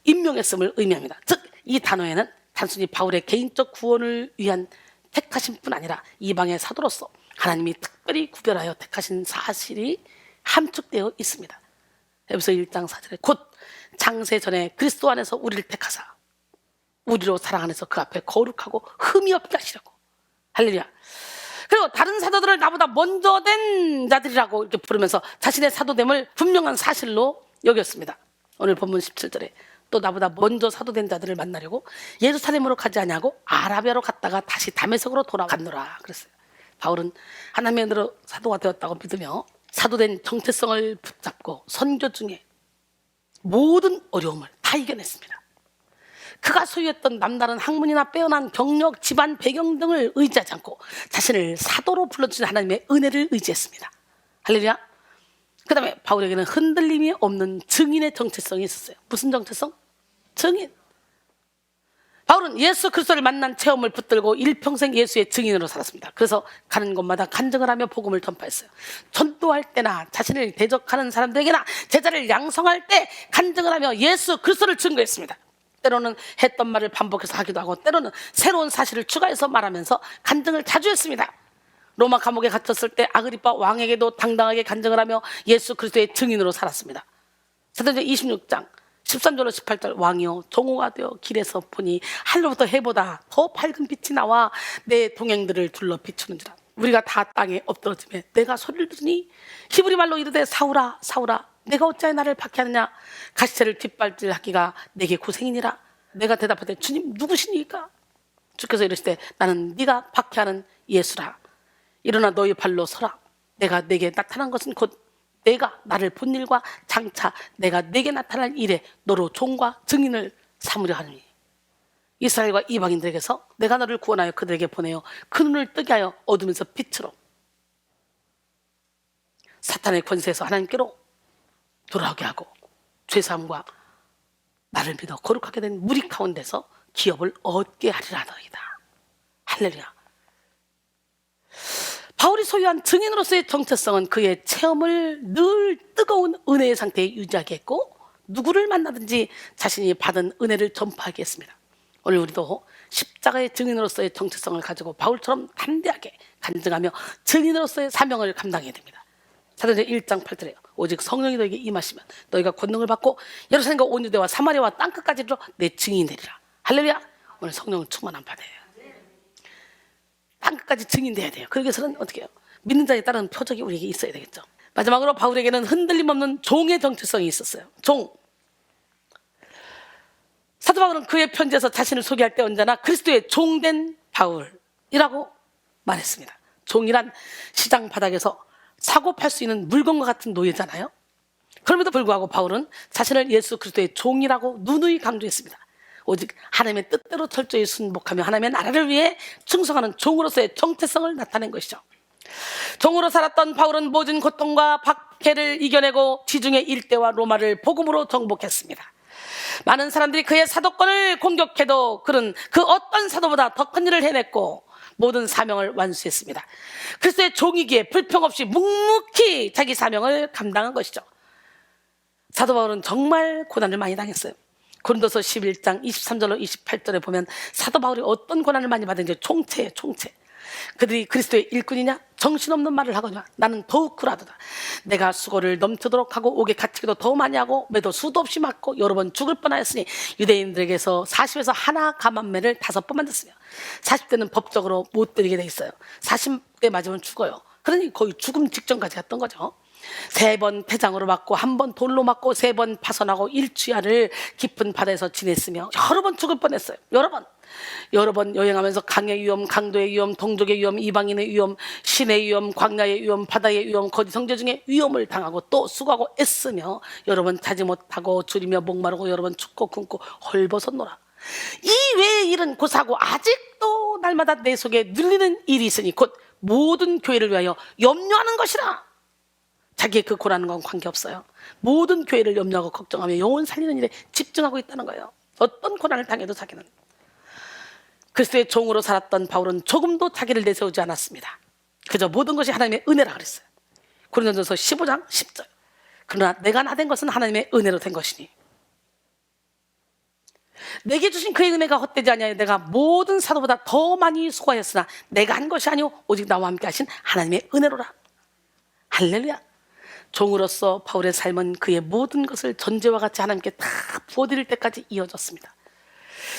[SPEAKER 1] 임명했음을 의미합니다. 즉 이 단어에는 단순히 바울의 개인적 구원을 위한 택하심뿐 아니라 이방의 사도로서 하나님이 특별히 구별하여 택하신 사실이 함축되어 있습니다. 에베소 1장 4절에 곧 창세 전에 그리스도 안에서 우리를 택하사 우리로 사랑 안에서 그 앞에 거룩하고 흠이 없게 하시려고. 할렐루야. 그리고 다른 사도들을 나보다 먼저 된 자들이라고 이렇게 부르면서 자신의 사도됨을 분명한 사실로 여겼습니다. 오늘 본문 17절에 또 나보다 먼저 사도된 자들을 만나려고 예루살렘으로 가지 아니하고 아라비아로 갔다가 다시 다메섹으로 돌아갔노라 그랬어요. 바울은 하나님의 은혜로 사도가 되었다고 믿으며 사도된 정체성을 붙잡고 선교 중에 모든 어려움을 다 이겨냈습니다. 그가 소유했던 남다른 학문이나 빼어난 경력, 집안 배경 등을 의지하지 않고 자신을 사도로 불러주신 하나님의 은혜를 의지했습니다. 할렐루야. 그 다음에 바울에게는 흔들림이 없는 증인의 정체성이 있었어요. 무슨 정체성? 증인. 바울은 예수 그리스도를 만난 체험을 붙들고 일평생 예수의 증인으로 살았습니다. 그래서 가는 곳마다 간증을 하며 복음을 전파했어요. 전도할 때나 자신을 대적하는 사람들에게나 제자를 양성할 때 간증을 하며 예수 그리스도를 증거했습니다. 때로는 했던 말을 반복해서 하기도 하고 때로는 새로운 사실을 추가해서 말하면서 간증을 자주 했습니다. 로마 감옥에 갇혔을 때 아그리파 왕에게도 당당하게 간증을 하며 예수 그리스도의 증인으로 살았습니다. 사도행전 26장 13절로 18절 왕이여 종호가 되어 길에서 보니 하늘로부터 해보다 더 밝은 빛이 나와 내 동행들을 둘러 비추는지라. 우리가 다 땅에 엎드러지며 내가 소리를 들으니 히브리 말로 이르되 사울아 사울아 내가 어찌하여 나를 박해하느냐. 가시체를 뒷발질하기가 내게 고생이니라. 내가 대답하되 주님 누구시니까? 주께서 이르시되 나는 네가 박해하는 예수라. 일어나 너희 발로 서라. 내가 내게 나타난 것은 곧 내가 나를 본 일과 장차 내가 내게 나타날 일에 너로 종과 증인을 삼으려 하느니 이스라엘과 이방인들에게서 내가 너를 구원하여 그들에게 보내어 그 눈을 뜨게 하여 어둠에서 빛으로 사탄의 권세에서 하나님께로 돌아오게 하고 죄사함과 나를 믿어 거룩하게 된 무리 가운데서 기업을 얻게 하리라 너희다. 할렐루야. 바울이 소유한 증인으로서의 정체성은 그의 체험을 늘 뜨거운 은혜의 상태에 유지하게 했고 누구를 만나든지 자신이 받은 은혜를 전파하게 했습니다. 오늘 우리도 십자가의 증인으로서의 정체성을 가지고 바울처럼 담대하게 간증하며 증인으로서의 사명을 감당해야 됩니다. 사도행전 1장 8절에 오직 성령이 너에게 임하시면 너희가 권능을 받고 예루살렘과 온 유대와 사마리아와 땅끝까지로 내 증인이 되리라. 할렐루야. 오늘 성령을 충만한 받아요. 땅끝까지 증인돼야 돼요. 그러기 위해서는 어떻게 해요? 믿는 자에 따른 표적이 우리에게 있어야 되겠죠. 마지막으로 바울에게는 흔들림 없는 종의 정체성이 있었어요. 종. 사도 바울은 그의 편지에서 자신을 소개할 때 언제나 그리스도의 종된 바울이라고 말했습니다. 종이란 시장 바닥에서 사고 팔 수 있는 물건과 같은 노예잖아요. 그럼에도 불구하고 바울은 자신을 예수 그리스도의 종이라고 누누이 강조했습니다. 오직 하나님의 뜻대로 철저히 순복하며 하나님의 나라를 위해 충성하는 종으로서의 정체성을 나타낸 것이죠. 종으로 살았던 바울은 모든 고통과 박해를 이겨내고 지중해 일대와 로마를 복음으로 정복했습니다. 많은 사람들이 그의 사도권을 공격해도 그는 그 어떤 사도보다 더 큰 일을 해냈고 모든 사명을 완수했습니다. 그리스도의 종이기에 불평 없이 묵묵히 자기 사명을 감당한 것이죠. 사도 바울은 정말 고난을 많이 당했어요. 고린도서 11장 23절로 28절에 보면 사도 바울이 어떤 고난을 많이 받은지 총체예요. 총체. 그들이 그리스도의 일꾼이냐? 정신없는 말을 하거냐? 나는 더욱 굴하도다. 내가 수고를 넘치도록 하고 옥에 갇히기도 더 많이 하고 매도 수도 없이 맞고 여러 번 죽을 뻔하였으니 유대인들에게서 40에서 하나 감한매를 5번 만졌으며 40대는 법적으로 못 드리게 돼 있어요. 40대 맞으면 죽어요. 그러니 거의 죽음 직전까지 갔던 거죠. 3번 폐장으로 맞고 1번 돌로 맞고 3번 파손하고 일주야를 깊은 바다에서 지냈으며 여러 번 죽을 뻔했어요. 여러 번 여행하면서 강의 위험, 강도의 위험, 동족의 위험, 이방인의 위험, 신의 위험, 광야의 위험, 바다의 위험, 거짓 성제 중에 위험을 당하고 또 수고하고 애쓰며 여러 번 자지 못하고 줄이며 목마르고 여러 번 춥고 굶고 헐벗었노라. 이 외의 일은 고사하고 아직도 날마다 내 속에 눌리는 일이 있으니 곧 모든 교회를 위하여 염려하는 것이라. 자기의 그 고라는 건 관계없어요. 모든 교회를 염려하고 걱정하며 영혼 살리는 일에 집중하고 있다는 거예요. 어떤 고난을 당해도 자기는. 그리스도의 종으로 살았던 바울은 조금도 자기를 내세우지 않았습니다. 그저 모든 것이 하나님의 은혜라 그랬어요. 고린도전서 15장 10절. 그러나 내가 나된 것은 하나님의 은혜로 된 것이니 내게 주신 그의 은혜가 헛되지 아니하여 내가 모든 사도보다 더 많이 수고하였으나 내가 한 것이 아니오 오직 나와 함께 하신 하나님의 은혜로라. 할렐루야. 종으로서 바울의 삶은 그의 모든 것을 전제와 같이 하나님께 다 부어드릴 때까지 이어졌습니다.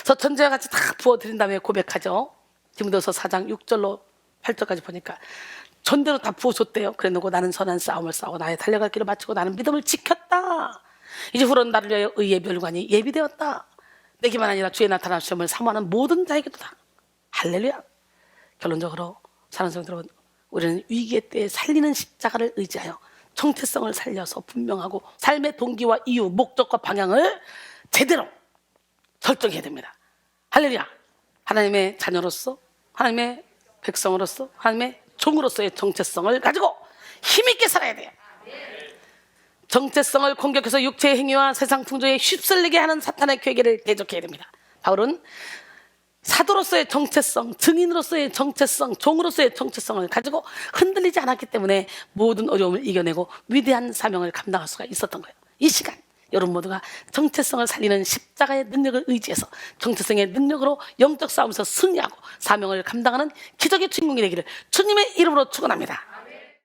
[SPEAKER 1] 그래서 전제와 같이 다 부어드린 다음에 고백하죠. 디모데후서 4장 6절로 8절까지 보니까 전대로 다 부어줬대요. 그래 놓고 나는 선한 싸움을 싸우고 나의 달려갈 길을 마치고 나는 믿음을 지켰다. 이제 후로는 나를 위하여 의의 멸관이 예비되었다. 내게만 아니라 주의 나타난 시험을 사모하는 모든 자에게도 다. 할렐루야. 결론적으로 사랑하는 성도 여러분, 우리는 위기의 때에 살리는 십자가를 의지하여 정체성을 살려서 분명하고 삶의 동기와 이유, 목적과 방향을 제대로 결정해야 됩니다. 할렐루야. 하나님의 자녀로서, 하나님의 백성으로서, 하나님의 종으로서의 정체성을 가지고 힘있게 살아야 돼요. 정체성을 공격해서 육체의 행위와 세상 풍조에 휩쓸리게 하는 사탄의 괴계를 대적해야 됩니다. 바울은 사도로서의 정체성, 증인으로서의 정체성, 종으로서의 정체성을 가지고 흔들리지 않았기 때문에 모든 어려움을 이겨내고 위대한 사명을 감당할 수가 있었던 거예요. 이 시간 여러분 모두가 정체성을 살리는 십자가의 능력을 의지해서 정체성의 능력으로 영적 싸움에서 승리하고 사명을 감당하는 기적의 주인공이 되기를 주님의 이름으로 축원합니다.